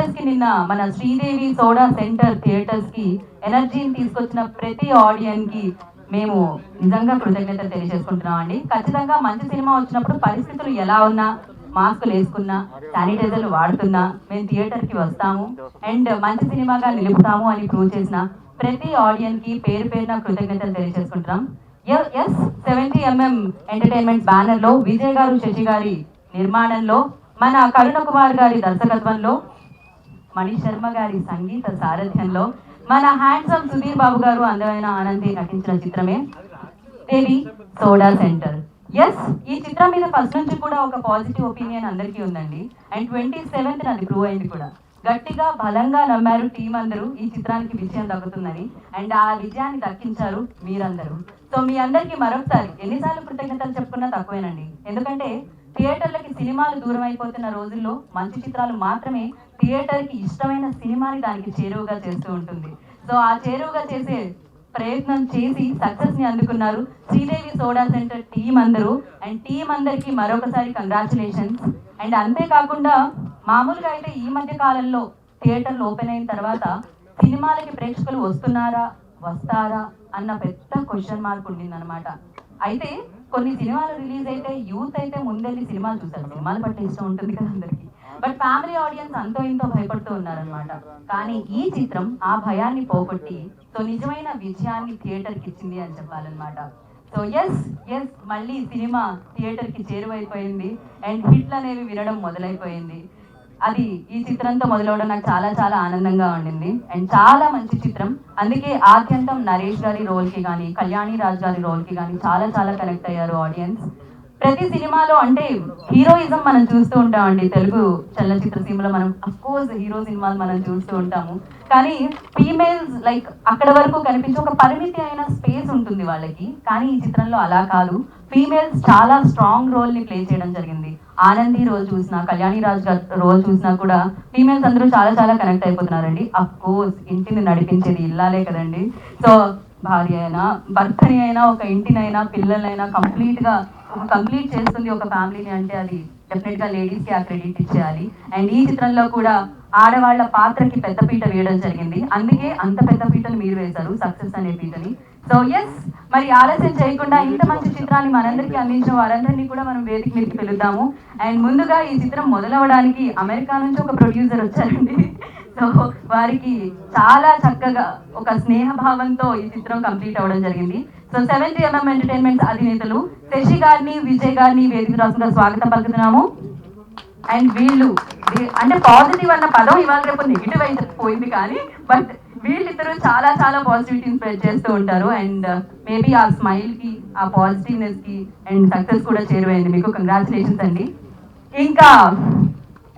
Theatres కి నిన్న మన శ్రీదేవి సోడా సెంటర్ థియేటర్స్ కి ఎనర్జీని తీసుకొచ్చిన ప్రతి ఆడియన్స్ కి మేము నిజంగా కృతజ్ఞతలు తెలియజేసుకుంటున్నాం అండి. ఖచ్చితంగా మంచి సినిమా వచ్చినప్పుడు పరిస్థితులు ఎలా ఉన్నా, మాస్కులు వేసుకున్నా, శానిటైజర్లు వాడుతున్నా మేము థియేటర్కి వస్తాము అండ్ మంచి సినిమాగా నిలుపుతాము అని ప్రూవ్ చేసిన ప్రతి ఆడియన్స్ కి పేరు పేరున కృతజ్ఞతలు తెలియజేసుకుంటున్నాం. ఎస్ 70mm ఎంటర్టైన్మెంట్ బ్యానర్ లో విజయ్ గారు, శశి గారి నిర్మాణంలో, మన కరుణ కుమార్ గారి దర్శకత్వంలో, మణి శర్మ గారి సంగీత సారథ్యంలో, మన హ్యాండ్సమ్ సుధీర్ బాబు గారు, అందమైన ఆనంది నటించిన చిత్రమే దేవి సోడా సెంటర్. ఎస్, ఈ చిత్రం మీద ఫస్ట్ నుంచి కూడా ఒక పాజిటివ్ ఒపీనియన్ అందరికీ ఉందండి. అండ్ 27th అది ప్రూవ్ అయింది కూడా. గట్టిగా బలంగా నమ్మారు టీం అందరూ ఈ చిత్రానికి విజయం దక్కుతుందని. అండ్ ఆ విజయాన్ని దక్కించారు మీరందరూ. సో మీ అందరికీ మరొకసారి ఎన్నిసార్లు కృతజ్ఞతలు చెప్పుకున్నా తక్కువేనండి. ఎందుకంటే థియేటర్లకి సినిమాలు దూరం అయిపోతున్న రోజుల్లో మంచి చిత్రాలు మాత్రమే థియేటర్కి ఇష్టమైన సినిమాని దానికి చేరువగా చేస్తూ ఉంటుంది. సో ఆ చేరువగా చేసే ప్రయత్నం చేసి సక్సెస్ ని అందుకున్నారు శ్రీదేవి సోడా సెంటర్ టీం అందరూ. అండ్ టీం అందరికి మరొకసారి కంగ్రాచులేషన్స్. అండ్ అంతేకాకుండా మామూలుగా అయితే ఈ మధ్య కాలంలో థియేటర్లు ఓపెన్ అయిన తర్వాత సినిమాలకి ప్రేక్షకులు వస్తారా అన్న పెద్ద క్వశ్చన్ మార్క్ ఉండిందనమాట. అయితే కొన్ని సినిమాలు రిలీజ్ అయితే యూత్ అయితే ముందెళ్ళి సినిమాలు చూస్తారు, సినిమాల పట్ల ఇష్టం ఉంటుంది కదా అందరికి. బట్ ఫ్యామిలీ ఆడియన్స్ అంతో ఇంతో భయపడుతూ ఉన్నారనమాట. కానీ ఈ చిత్రం ఆ భయాన్ని పోగొట్టి సో నిజమైన విజయాన్ని థియేటర్కి ఇచ్చింది అని చెప్పాలన్నమాట. సో ఎస్ మళ్ళీ సినిమా థియేటర్కి చేరువైపోయింది అండ్ హిట్లు అనేవి వినడం మొదలైపోయింది. అది ఈ చిత్రంతో మొదలవడం నాకు చాలా చాలా ఆనందంగా ఉండింది. అండ్ చాలా మంచి చిత్రం. అందుకే ఆద్యంతం నరేష్ గారి రోల్కి కానీ, కళ్యాణి రాజ్ గారి రోల్కి కానీ చాలా చాలా కనెక్ట్ అయ్యారు ఆడియన్స్. ప్రతి సినిమాలో అంటే హీరోయిజం మనం చూస్తూ ఉంటామండి. తెలుగు చలనచిత్ర సీమలో మనం అఫ్కోర్స్ హీరో సినిమాలు మనం చూస్తూ ఉంటాము. కానీ ఫీమేల్స్ లైక్ అక్కడ వరకు కనిపించే ఒక పరిమితి అయిన స్పేస్ ఉంటుంది వాళ్ళకి. కానీ ఈ చిత్రంలో అలా కాదు. ఫీమేల్స్ చాలా స్ట్రాంగ్ రోల్ని ప్లే చేయడం జరిగింది. ఆనంది రోల్ చూసినా, కళ్యాణి రాజ్ గారి రోల్ చూసినా కూడా ఫీమేల్స్ అందరూ చాలా చాలా కనెక్ట్ అయిపోతున్నారండి. అఫ్కోర్స్ ఇంటిని నడిపించేది ఇల్లాలే కదండి. సో భార్య అయినా, భర్తని అయినా, ఒక ఇంటినైనా, పిల్లలైనా కంప్లీట్ చేస్తుంది ఒక ఫ్యామిలీని అంటే అది డెఫినెట్గా లేడీస్కి ఆ క్రెడిట్ ఇచ్చేయాలి. అండ్ ఈ చిత్రంలో కూడా ఆడవాళ్ల పాత్రకి పెద్దపీట వేయడం జరిగింది. అందుకే అంత పెద్ద పీటను మీరు వేశారు, సక్సెస్ అనే పీటని. సో ఎస్, మరి ఆలస్యం చేయకుండా ఇంత మంచి చిత్రాన్ని మనందరికీ అందించిన వారందరినీ కూడా మనం వేదిక మీదకి పిలుద్దాము. అండ్ ముందుగా ఈ చిత్రం మొదలవడానికి అమెరికా నుంచి ఒక ప్రొడ్యూసర్ వచ్చారండి. సో వారికి చాలా చక్కగా ఒక స్నేహభావంతో ఈ చిత్రం కంప్లీట్ అవ్వడం జరిగింది. సో 70mm ఎంటర్టైన్మెంట్స్ అధినేతలు శశి గారిని, విజయ్ గారిని వేదిక రాసుగా స్వాగతం పలుకుతున్నాము. అండ్ వీళ్ళు అంటే పాజిటివ్ అన్న పదం ఇవాళ రేపు నెగిటివ్ అయితే పోయింది, కానీ బట్ వీళ్ళిద్దరూ చాలా చాలా పాజిటివిటీని స్ప్రెడ్ చేస్తూ ఉంటారు. అండ్ మేబీ ఆ స్మైల్కి, ఆ పాజిటివ్నెస్కి అండ్ సక్సెస్ కూడా చేరువైంది. మీకు కంగ్రాచులేషన్స్ అండి. ఇంకా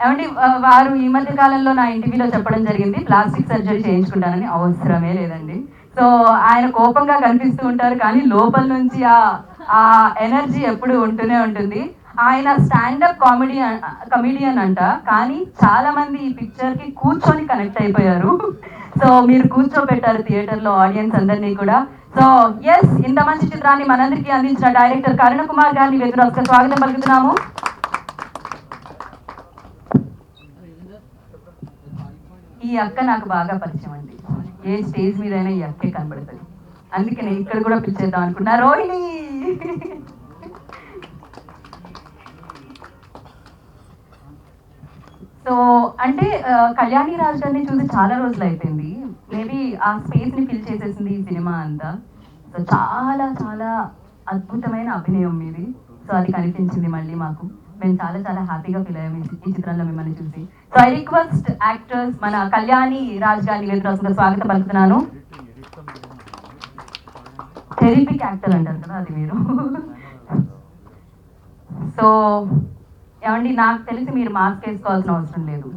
ఏమండి, వారు ఈ మధ్య కాలంలో నా ఇంటర్వ్యూలో చెప్పడం జరిగింది ప్లాస్టిక్ సర్జరీ చేయించుకుంటానని. అవసరమే లేదండి. సో ఆయన కోపంగా కనిపిస్తూ ఉంటారు, కానీ లోపల నుంచి ఆ ఎనర్జీ ఎప్పుడు ఉంటూనే ఉంటుంది. ఆయన స్టాండప్ కమెడియన్ అంట, కానీ చాలా మంది ఈ పిక్చర్కి కూర్చొని కనెక్ట్ అయిపోయారు. సో మీరు కూర్చోబెట్టారు థియేటర్లో ఆడియన్స్ అందరినీ కూడా. సో ఎస్, ఇంత మంచి చిత్రాన్ని మనందరికీ అందించిన డైరెక్టర్ కరుణ కుమార్ గారిని వేదికగా స్వాగతం పలుకుతున్నాము. ఈ అక్క నాకు బాగా పరిచయం అండి. ఏ స్టేజ్ మీద అయినా ఈ అక్కే కనబడుతుంది. అందుకే నేను ఇక్కడ కూడా పిలిచేద్దాం అనుకున్నా. రోహిణి, సో అంటే కళ్యాణి రాజ్ గారిని చూసి చాలా రోజులు అయిపోయింది. మేబీ ఆ స్పేస్ని ఫిల్ చేసేసింది ఈ సినిమా అంతా. సో చాలా చాలా అద్భుతమైన అభినయం మీది. సో అది కనిపించింది మళ్ళీ మాకు. మేము చాలా చాలా హ్యాపీగా ఫీల్ అయ్యాము ఈ చిత్రంలో మిమ్మల్ని చూసి. సో ఐ రిక్వెస్ట్ యాక్టర్స్ మన కళ్యాణి రాజ్ గారిని వేదికగా స్వాగతం పలుకుతున్నాను. టెరిఫిక్ యాక్టర్ అంటారు కదా, అది మీరు. సో ఏమండి, నాకు తెలిసి మీరు మాస్క్ వేసుకోవాల్సిన అవసరం లేదు.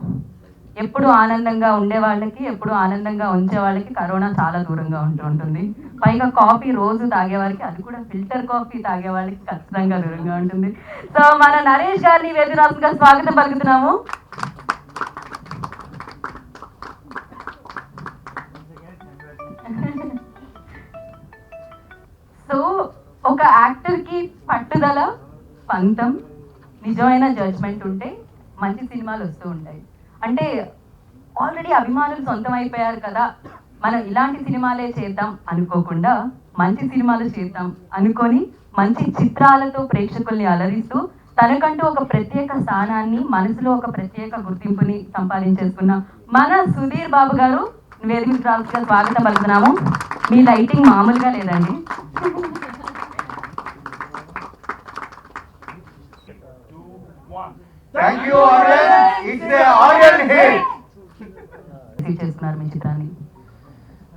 ఎప్పుడు ఆనందంగా ఉండే వాళ్ళకి, ఎప్పుడు ఆనందంగా ఉంచే వాళ్ళకి కరోనా చాలా దూరంగా ఉంటుంది. పైగా కాఫీ రోజు తాగే వాళ్ళకి, అది కూడా ఫిల్టర్ కాఫీ తాగే వాళ్ళకి ఖచ్చితంగా దూరంగా ఉంటుంది. సో మన నరేష్ గారిని వేదికగా స్వాగతం పలుకుతున్నాము. సో ఒక యాక్టర్కి పట్టుదల, పంతం, నిజమైన జడ్జ్మెంట్ ఉంటే మంచి సినిమాలు వస్తూ ఉంటాయి. అంటే ఆల్రెడీ అభిమానులు సొంతం అయిపోయారు కదా, మనం ఇలాంటి సినిమాలే చేద్దాం అనుకోకుండా మంచి సినిమాలు చేద్దాం అనుకొని మంచి చిత్రాలతో ప్రేక్షకుల్ని అలరిస్తూ తనకంటూ ఒక ప్రత్యేక స్థానాన్ని, మనసులో ఒక ప్రత్యేక గుర్తింపుని సంపాదించేసుకున్న మన సుధీర్ బాబు గారు వేదికకు రావాల్సిగా స్వాగతం పలుకుతున్నాము. మీ లైటింగ్ మామూలుగా లేదండి. Thank you, Aryan. It's the Aryan hit. చేసుకున్నారు మీ చిత్రాన్ని.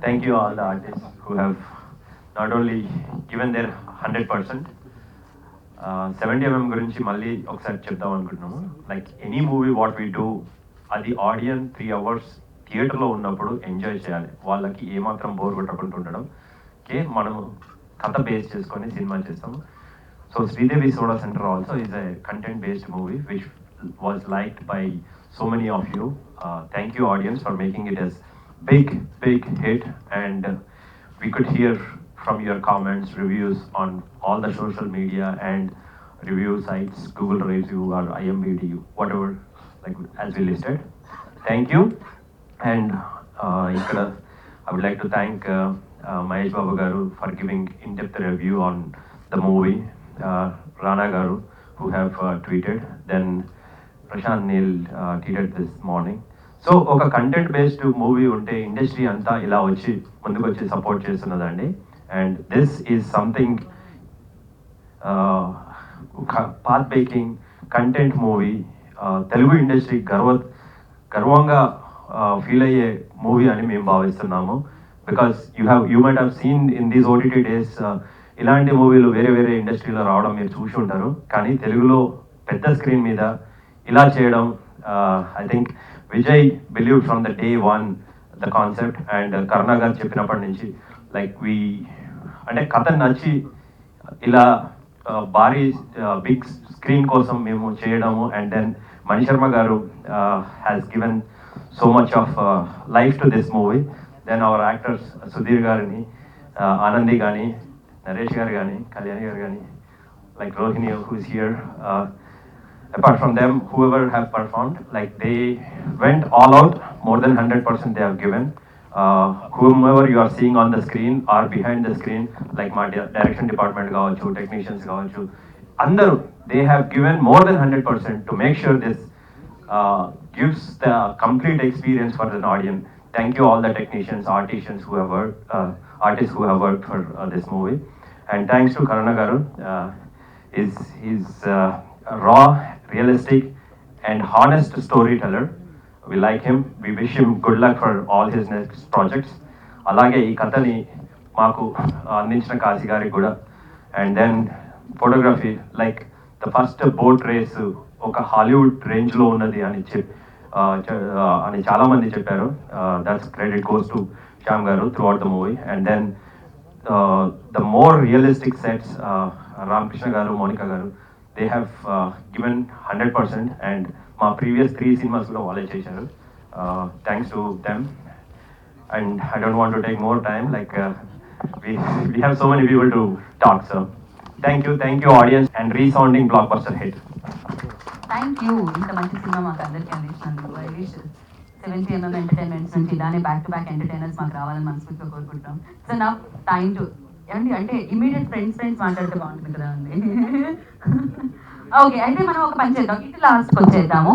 Thank you all the artists who have not only given their 100%. 70mm గురించి మళ్ళీ ఒకసారి చెప్దాం అనుకుంటున్నాము. Like any movie what we do, అది ఆడియన్స్ 3 hours థియేటర్లో ఉన్నప్పుడు ఎంజాయ్ చేయాలి. వాళ్ళకి ఏమాత్రం బోర్ కొట్టకుండా ఉండడం కే మనము కథ బేస్ చేసుకొని సినిమా చేస్తాము. So Sridevi soda centre also is a content based movie which was liked by so many of you. Thank you audience for making it as big hit, and we could hear from your comments, reviews on all the social media and review sites, Google review or IMDb, whatever, like as we listed. Thank you. And I would like to thank Mahesh Babu Garu for giving in-depth review on the movie, Rana Garu who have tweeted, then Prashant Neil tweeted this morning. So ఒక content based movie ఉంటే industry అంతా ఇలా వచ్చి ముందుకు వచ్చి support చేస్తున్నదండి. And this is something path breaking content movie, Telugu industry గర్వంగా feel అయ్యే మూవీ అని మేము భావిస్తున్నాము. Because you might have seen in these OTT days ఇలాంటి మూవీలు వేరే వేరే ఇండస్ట్రీలో రావడం మీరు చూసి ఉంటారు, కానీ తెలుగులో పెద్ద స్క్రీన్ మీద ఇలా చేయడం, I think Vijay believe from the day 1 the concept, and Karuna garu చెప్పినప్పటి నుంచి లైక్ అంటే కథ నచ్చి ఇలా భారీ బిగ్ స్క్రీన్ కోసం మేము చేయడము. And then Mani Sharma garu has given so much of life to this movie. Then our actors Sudheer గారిని, ఆనంది కానీ, నరేష్ గారు కానీ, కళ్యాణి గారు కానీ, like Rohini who is here, apart from them whoever have performed, like they went all out, more than 100% they have given. Whomever you are seeing on the screen or behind the screen, like my direction department kavachu, technicians kavachu, andaru they have given more than 100% to make sure this gives the complete experience for the audience. Thank you all the technicians, artisans who have worked, artists who have worked for this movie. And thanks to Karuna Garu, he's raw, realistic and honest storyteller. We like him. We wish him good luck for all his next projects. అలాగే ఈ కథని మాకు అందించిన కాశీ గారికి కూడా. And then photography, like the first boat race ఒక Hollywood రేంజ్లో ఉన్నది అని అని చాలామంది చెప్పారు. That's credit goes to Shyam garu throughout the movie. And then the more realistic sets, Ramkrishna garu, Monica garu, they have given 100%, and my previous 3 cinemas kuda valle chesaru. Thanks to them. And I don't want to take more time, like we have so many people to talk, so thank you audience, and resounding blockbuster hit. Thank you. ఇంత మంచి cinema మాకు అందరికీ అందించినందుకు. I wish 70mm entertainments నుంచి ఇలానే back to back entertainers మాకు రావాలని మనస్ఫూర్తిగా కోరుకుంటాం. సో నా టైం టు ఏమండి అంటే ఇమీడియట్ ఫ్రెండ్స్ మాట్లాడితే బాగుంటుంది కదా అండి. ఓకే, అయితే మనం ఒక పని చేద్దాం, ఇటు లాస్ట్కి వచ్చేద్దాము.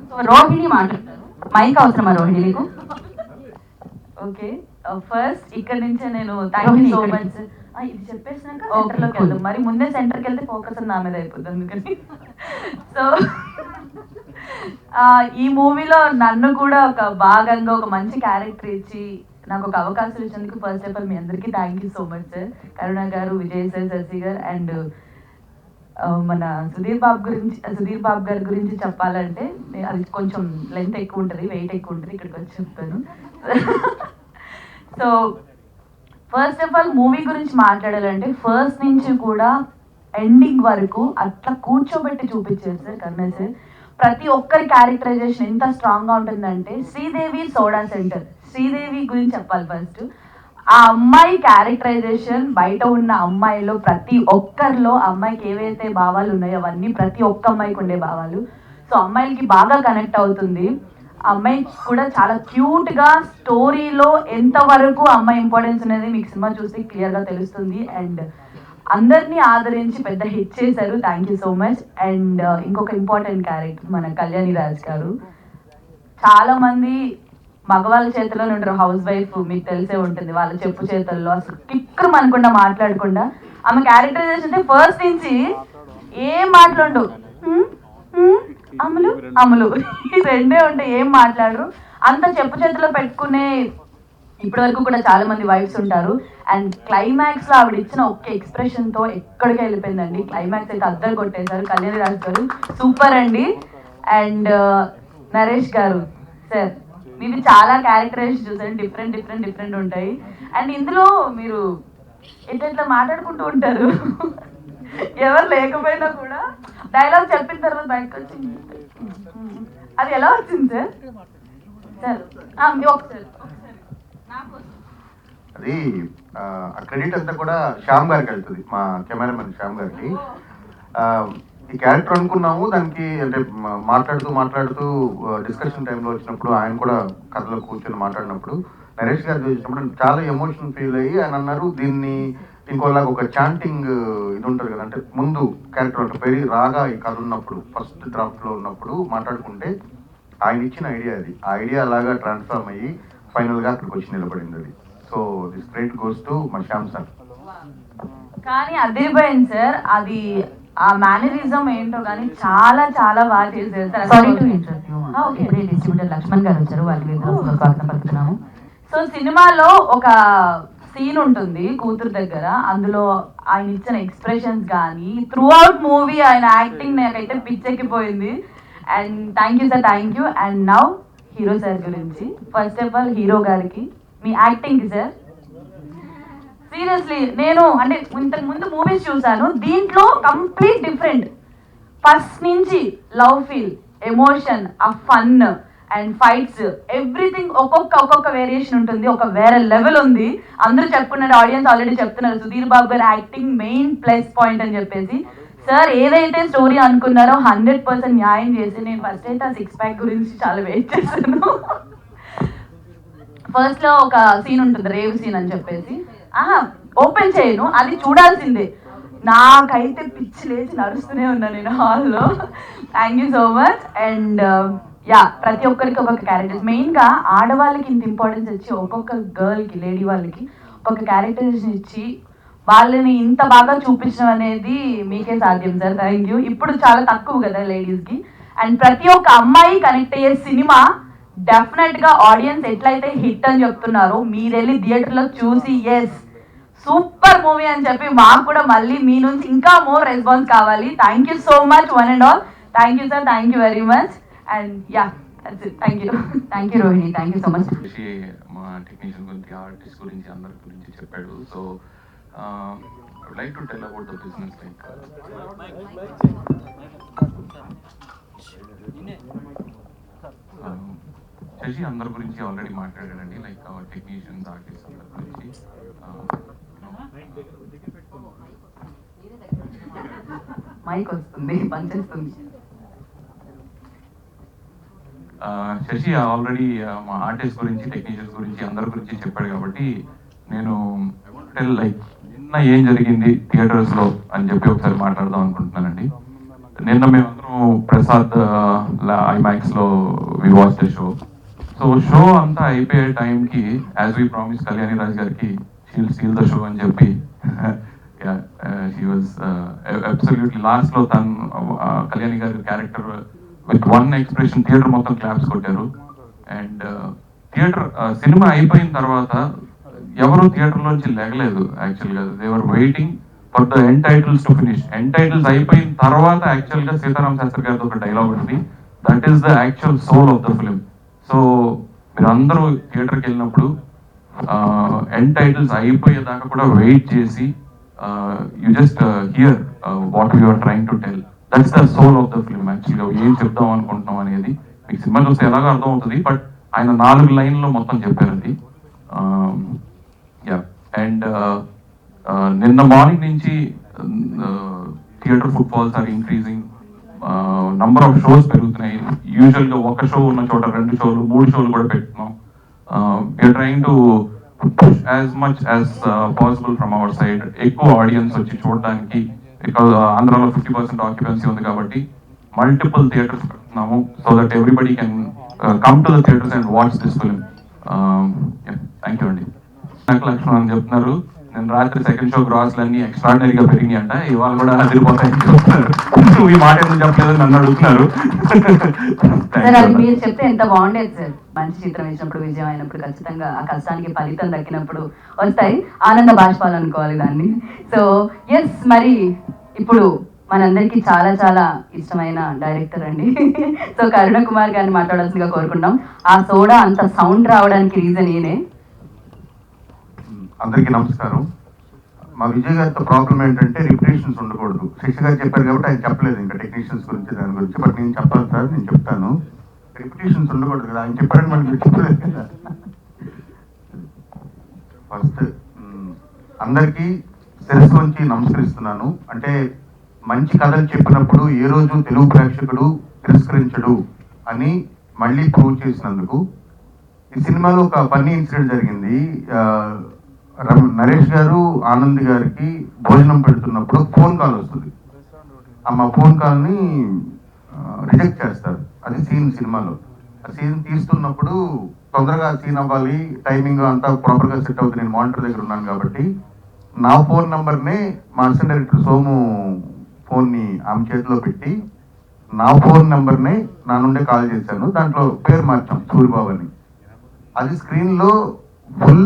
సో రోహిణి మాట్లాడతారు. మైక్ అవసరమా రోహిణి నీకు? ఓకే, ఫస్ట్ ఇక్కడ నుంచే నేను థ్యాంక్ యూ సో మచ్. ఇది చెప్పేసినాక సెంటర్లోకి వెళ్దాం. మరి ముందే సెంటర్కి వెళ్తే ఫోకస్ నా మీద అయిపోతుంది, అందుకని. సో ఈ మూవీలో నన్ను కూడా ఒక భాగంగా ఒక మంచి క్యారెక్టర్ ఇచ్చి నాకు ఒక అవకాశం ఇచ్చినందుకు ఫస్ట్ ఆఫ్ ఆల్ మీ అందరికీ thank you so much sir. Karuna garu, Vijay sir, Shashi గారు, అండ్ మన సుధీర్ బాబు గారి గురించి చెప్పాలంటే అది కొంచెం లెంత్ ఎక్కువ ఉంటుంది, వెయిట్ ఎక్కువ ఉంటుంది, ఇక్కడికి వచ్చి చెప్తాను. So first of all movie గురించి మాట్లాడాలంటే ఫస్ట్ నుంచి కూడా ఎండింగ్ వరకు అట్లా కూర్చోబెట్టి చూపించారు సార్ కరుణ సార్. ప్రతి ఒక్కరి క్యారెక్టరైజేషన్ ఎంత స్ట్రాంగ్గా ఉంటుందంటే, శ్రీదేవి సోడా సెంటర్, శ్రీదేవి గురించి చెప్పాలి ఫస్ట్. ఆ అమ్మాయి క్యారెక్టరైజేషన్ బయట ఉన్న అమ్మాయిలో ప్రతి ఒక్కరిలో అమ్మాయికి ఏవైతే భావాలు ఉన్నాయో అవన్నీ ప్రతి ఒక్క అమ్మాయికి ఉండే భావాలు. సో అమ్మాయిలకి బాగా కనెక్ట్ అవుతుంది. ఆ అమ్మాయి కూడా చాలా క్యూట్గా స్టోరీలో ఎంతవరకు అమ్మాయి ఇంపార్టెన్స్ అనేది మీకు సినిమా చూస్తే క్లియర్గా తెలుస్తుంది. అండ్ అందరినీ ఆదరించి పెద్ద హిట్ చేశారు. Thank you so much. And ఇంకొక ఇంపార్టెంట్ క్యారెక్టర్ మన కళ్యాణి రాజ్ గారు. చాలా మంది మగవాళ్ళ చేతిలోనే ఉంటారు, హౌస్ వైఫ్ మీకు తెలిసే ఉంటుంది, వాళ్ళ చెప్పు చేతుల్లో అసలు కిక్కరు అనకుండా మాట్లాడకుండా ఆమె క్యారెక్టరైజేషన్ అంటే ఫస్ట్ నుంచి ఏం మాట్లాడు అమలు అమలు ఈ రెండే ఉంటాయి, ఏం మాట్లాడరు. అంత చెప్పు చేతిలో పెట్టుకునే ఇప్పటి వరకు కూడా చాలా మంది వైఫ్స్ ఉంటారు. అండ్ క్లైమాక్స్ లో ఆవిడ ఇచ్చిన ఒక్క ఎక్స్ప్రెషన్ తో ఎక్కడికి వెళ్ళిపోయిందండి. క్లైమాక్స్ అయితే అద్దరు కొట్టేశారు. కళ్యాణి రాజ్ గారు సూపర్ అండి. అండ్ నరేష్ గారు సార్, మీది చాలా క్యారెక్టరైజేషన్ చూసాను, డిఫరెంట్ ఉంటాయి. అండ్ ఇందులో మీరు ఇట్లా మాట్లాడుకుంటూ ఉంటారు, ఎవరు లేకపోయినా కూడా డైలాగ్ చెప్పిన తర్వాత బయటకు వచ్చింది. అది ఎలా వచ్చింది సార్? సార్ ఒకసారి అది ఆ క్రెడిట్ అంతా కూడా శ్యామ్ గారికి వెళ్తుంది, మా కెమెరామెన్ శ్యామ్ గారికి. ఈ క్యారెక్టర్ అనుకున్నాము, దానికి అంటే మాట్లాడుతూ డిస్కషన్ టైంలో వచ్చినప్పుడు ఆయన కూడా కథలో కూర్చొని మాట్లాడినప్పుడు నరేష్ గారు చూసినప్పుడు చాలా ఎమోషనల్ ఫీల్ అయ్యి ఆయన అన్నారు, దీన్ని ఇంకోలాగా ఒక చాంటింగ్ ఇది ఉంటుంది కదా, అంటే ముందు క్యారెక్టర్ అంటే పెరిగి రాగా ఈ కథ ఉన్నప్పుడు ఫస్ట్ డ్రాఫ్ట్లో ఉన్నప్పుడు మాట్లాడుకుంటే ఆయన ఇచ్చిన ఐడియా అది, ఆ ఐడియా అలాగా ట్రాన్స్ఫార్మ్ అయ్యి ఫైనల్గా అక్కడికి వచ్చి నిలబడింది అది. So this credit goes to మా శ్యామ్ సార్. కానీ అదిరిపోయింది సార్, అది ఆ మేనరిజం ఏంటో కానీ చాలా బాగా చేశారు sir. Sorry to interrupt you. ఇప్పుడే డిస్ట్రిబ్యూటర్ లక్ష్మణ్ గారు వచ్చారు, వాళ్ళకి స్వాగతం పలుకుతున్నాము. సో సినిమాలో ఒక సీన్ ఉంటుంది కూతురు దగ్గర, అందులో ఆయన ఇచ్చిన ఎక్స్ప్రెషన్స్ కానీ త్రూ అవుట్ మూవీ ఆయన యాక్టింగ్ నాకైతే పిచ్చెక్కిపోయింది. And thank you sir, thank you. And now hero sir గురించి. ఫస్ట్ ఆఫ్ ఆల్ హీరో గారికి మీ యాక్టింగ్ సార్ సీరియస్లీ నేను అంటే ఇంతకు ముందు మూవీస్ చూసాను, దీంట్లో కంప్లీట్ డిఫరెంట్. ఫస్ట్ నుంచి లవ్ ఫీల్, ఎమోషన్, ఆ ఫన్ అండ్ ఫైట్స్, ఎవ్రీథింగ్ ఒక్కొక్క వేరియేషన్ ఉంటుంది, ఒక వేరే లెవెల్ ఉంది. అందరూ చెప్పుకున్నారు, ఆడియన్స్ ఆల్రెడీ చెప్తున్నారు సుధీర్ బాబు గారి యాక్టింగ్ మెయిన్ ప్లస్ పాయింట్ అని చెప్పేసి. సార్ ఏదైతే స్టోరీ అనుకున్నారో 100% న్యాయం చేసి, నేను ఫస్ట్ అయితే ఆ 6 ప్యాక్ గురించి చాలా వెయిట్ చేశాను. ఫస్ట్ లో ఒక సీన్ ఉంటుంది, రేవ్ సీన్ అని చెప్పేసి, ఓపెన్ చేయను, అది చూడాల్సిందే. నాకైతే పిచ్చి లేచి నడుస్తూనే ఉన్నాను నేను హాల్లో. Thank you so much. And yeah, ప్రతి ఒక్కరికి ఒక్కొక్క క్యారెక్టర్స్, మెయిన్గా ఆడవాళ్ళకి ఇంత ఇంపార్టెన్స్ ఇచ్చి ఒక్కొక్క గర్ల్కి, లేడీ వాళ్ళకి ఒక్కొక్క క్యారెక్టరైజేషన్ ఇచ్చి వాళ్ళని ఇంత బాగా చూపించడం అనేది మీకే సాధ్యం సార్. Thank you. ఇప్పుడు చాలా తక్కువ కదా లేడీస్కి. అండ్ ప్రతి ఒక్క అమ్మాయి కనెక్ట్ అయ్యే సినిమా డెఫినెట్గా ఆడియన్స్ ఎట్లయితే హిట్ అని చెప్తున్నారో మీరు వెళ్ళి థియేటర్లో చూసి ఎస్ సూపర్ మూవీ అని చెప్పి మాకు కూడా మళ్ళీ మీ నుంచి ఇంకా మోర్ రెస్పాన్స్ కావాలి. Thank you so much one and all. Thank you sir, thank you very much. And yeah, thank you Rohini, thank you so much. మా టెక్నీషియన్ గురించి, ఆర్టిస్ట్ గురించి, అందరి గురించి చెప్పాడు. So I would like to tell about the business. Sashi అందరి గురించి already మాట్లాడాడండి, like technicians, artist అందరి గురించి. మైక్ వస్తుంది, పనిచేస్తుంది. శశి ఆల్రెడీ మా ఆర్టిస్ట్ గురించి, టెక్నీషియన్స్ గురించి, అందరి గురించి చెప్పాడు కాబట్టి నేను లైక్ నిన్న ఏం జరిగింది థియేటర్స్ లో అని చెప్పి ఒకసారి మాట్లాడదాం అనుకుంటున్నానండి. నిన్న మేమందరం ప్రసాద్ ఐమాక్స్ లో we watch the show. So show అంతా అయిపోయే టైంకి as we promise Kalyani Raj గారికి షీల్ స్టీల్ ద షో అని చెప్పి షీ వాజ్ అబ్సల్యూట్లీ లాస్ట్ లో తను కళ్యాణి గారి character with one expression theatre మొత్తం క్లాప్స్ కొట్టారు. అండ్ థియేటర్ సినిమా అయిపోయిన తర్వాత ఎవరు థియేటర్ లోంచి లేగలేదు యాక్చువల్గా. They were waiting for the end titles to finish. End titles అయిపోయిన తర్వాత యాక్చువల్గా సీతారాం శాస్త్రి గారితో ఒక డైలాగ్ ఉంది, that is the actual soul of the film. So మీరు అందరూ థియేటర్కి వెళ్ళినప్పుడు ఎండ్ టైటిల్స్ అయిపోయేదాకా కూడా వెయిట్ చేసి you just hear what you are trying to tell. That's the soul of the film. యాక్చువల్గా ఏం చెప్దాం అనుకుంటున్నాం అనేది మీకు సినిమా చూస్తే ఎలాగో అర్థం అవుతుంది, బట్ ఆయన 4 లైన్లో మొత్తం చెప్పారండి. అండ్ నిన్న మార్నింగ్ నుంచి theatre footfalls are increasing, number of shows పెరుగుతున్నాయి. యూజువల్గా ఒక షో ఉన్న చోట 2 షోలు 3 షోలు కూడా పెట్టుకున్నాం. We are trying to push as much as possible from our side, ఎక్కువ ఆడియన్స్ వచ్చి చూడడానికి. బికాజ్ ఆంధ్రాలో 50% ఆక్యుపెన్సీ ఉంది కాబట్టి మల్టిపుల్ థియేటర్స్ పెడుతున్నాము, so that everybody can come to the theatres and watch this film. Thank you అండి. నాకు లక్ష్మణ్ అని చెప్తున్నారు, నేను రాత్రి సెకండ్ షో గ్రాస్లు అన్ని ఎక్స్ట్రాడినరీగా పెరిగినాయి అంట, ఇవాళ కూడా అదిరిపోతాయని చెప్తున్నారు. ఈ మాట ఎందుకు చెప్పలేదు నన్ను అడుగుతున్నారు. సార్ అది మీరు చెప్తే ఎంత బాగుండేది సార్. మంచి చిత్రం వేసినప్పుడు, విజయం అయినప్పుడు ఖచ్చితంగా ఆ కష్టానికి ఫలితం దక్కినప్పుడు వస్తాయి ఆనంద బాష్పాలు అనుకోవాలి దాన్ని. సో ఎస్, మరి ఇప్పుడు మనందరికీ చాలా చాలా ఇష్టమైన డైరెక్టర్ అండి. సో కరుణ కుమార్ గారిని మాట్లాడాల్సిందిగా కోరుకుంటాం. ఆ సోడా అంత సౌండ్ రావడానికి రీజన్ ఏనే? అందరికీ నమస్కారం. మా విజయ్ గారితో ప్రాబ్లం ఏంటంటే రిపిటేషన్స్ ఉండకూడదు. శశి గారు చెప్పారు కాబట్టి ఆయన చెప్పలేదు ఇంకా టెక్నీషియన్స్ గురించి దాని గురించి. బట్ నేను చెప్పాలి సార్, నేను చెప్తాను. రిపిటేషన్స్ ఉండకూడదు కదా, ఆయన చెప్పారని మనకి చెప్పలేదు కదా. ఫస్ట్ అందరికీ శిరస్సు నుంచి నమస్కరిస్తున్నాను. అంటే మంచి కథలు చెప్పినప్పుడు ఏ రోజు తెలుగు ప్రేక్షకుడు తిరస్కరించడు అని మళ్ళీ ప్రూవ్ చేసినందుకు. ఈ సినిమాలో ఒక ఫన్నీ ఇన్సిడెంట్ జరిగింది. నరేష్ గారు ఆనంద్ గారికి భోజనం పెడుతున్నప్పుడు ఫోన్ కాల్ వస్తుంది. మా ఫోన్ కాల్ని రిజెక్ట్ చేస్తారు. అది సీన్ సినిమాలో. ఆ సీన్ తీస్తున్నప్పుడు తొందరగా సీన్ అవ్వాలి, టైమింగ్ అంతా ప్రాపర్గా సెట్ అవుతుంది. నేను మానిటర్ దగ్గర ఉన్నాను కాబట్టి నా ఫోన్ నంబర్నే మా అసిస్టెంట్ డైరెక్టర్ సోము ఫోన్ని ఆమె చేతిలో పెట్టి నా ఫోన్ నెంబర్ని నా నుండే కాల్ చేశాను. దాంట్లో పేరు మార్చాం, సూరిబాబు అని. అది స్క్రీన్లో ఫుల్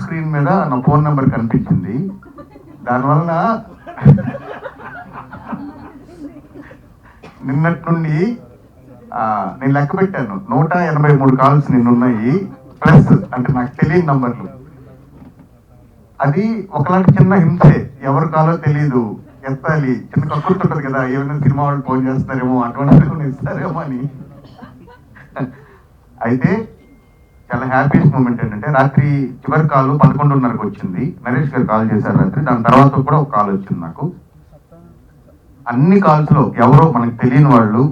స్క్రీన్ మీద నా ఫోన్ నెంబర్ కనిపించింది. దానివల్ల నిన్నటి నుండి నేను లెక్క పెట్టాను, 183 కాల్స్ నిన్నున్నాయి, ప్లస్ అంటే నాకు తెలియని నంబర్లు. అది ఒకలాంటి చిన్న హింసే. ఎవరు కాలో తెలియదు, ఎత్తాలి, చిన్న కక్కుతుంటది కదా, ఏమైనా సినిమా వాళ్ళు ఫోన్ చేస్తారేమో, అటువంటి ఇస్తారేమో అని. అయితే చాలా హ్యాపీయెస్ట్ మూమెంట్ ఏంటంటే రాత్రి చివరి కాల్ 11:30కి వచ్చింది. నరేష్ గారు కాల్ చేశారు రాత్రి. దాని తర్వాత కూడా ఒక కాల్ వచ్చింది నాకు. అన్ని కాల్స్లో ఎవరో మనకు తెలియని వాళ్ళు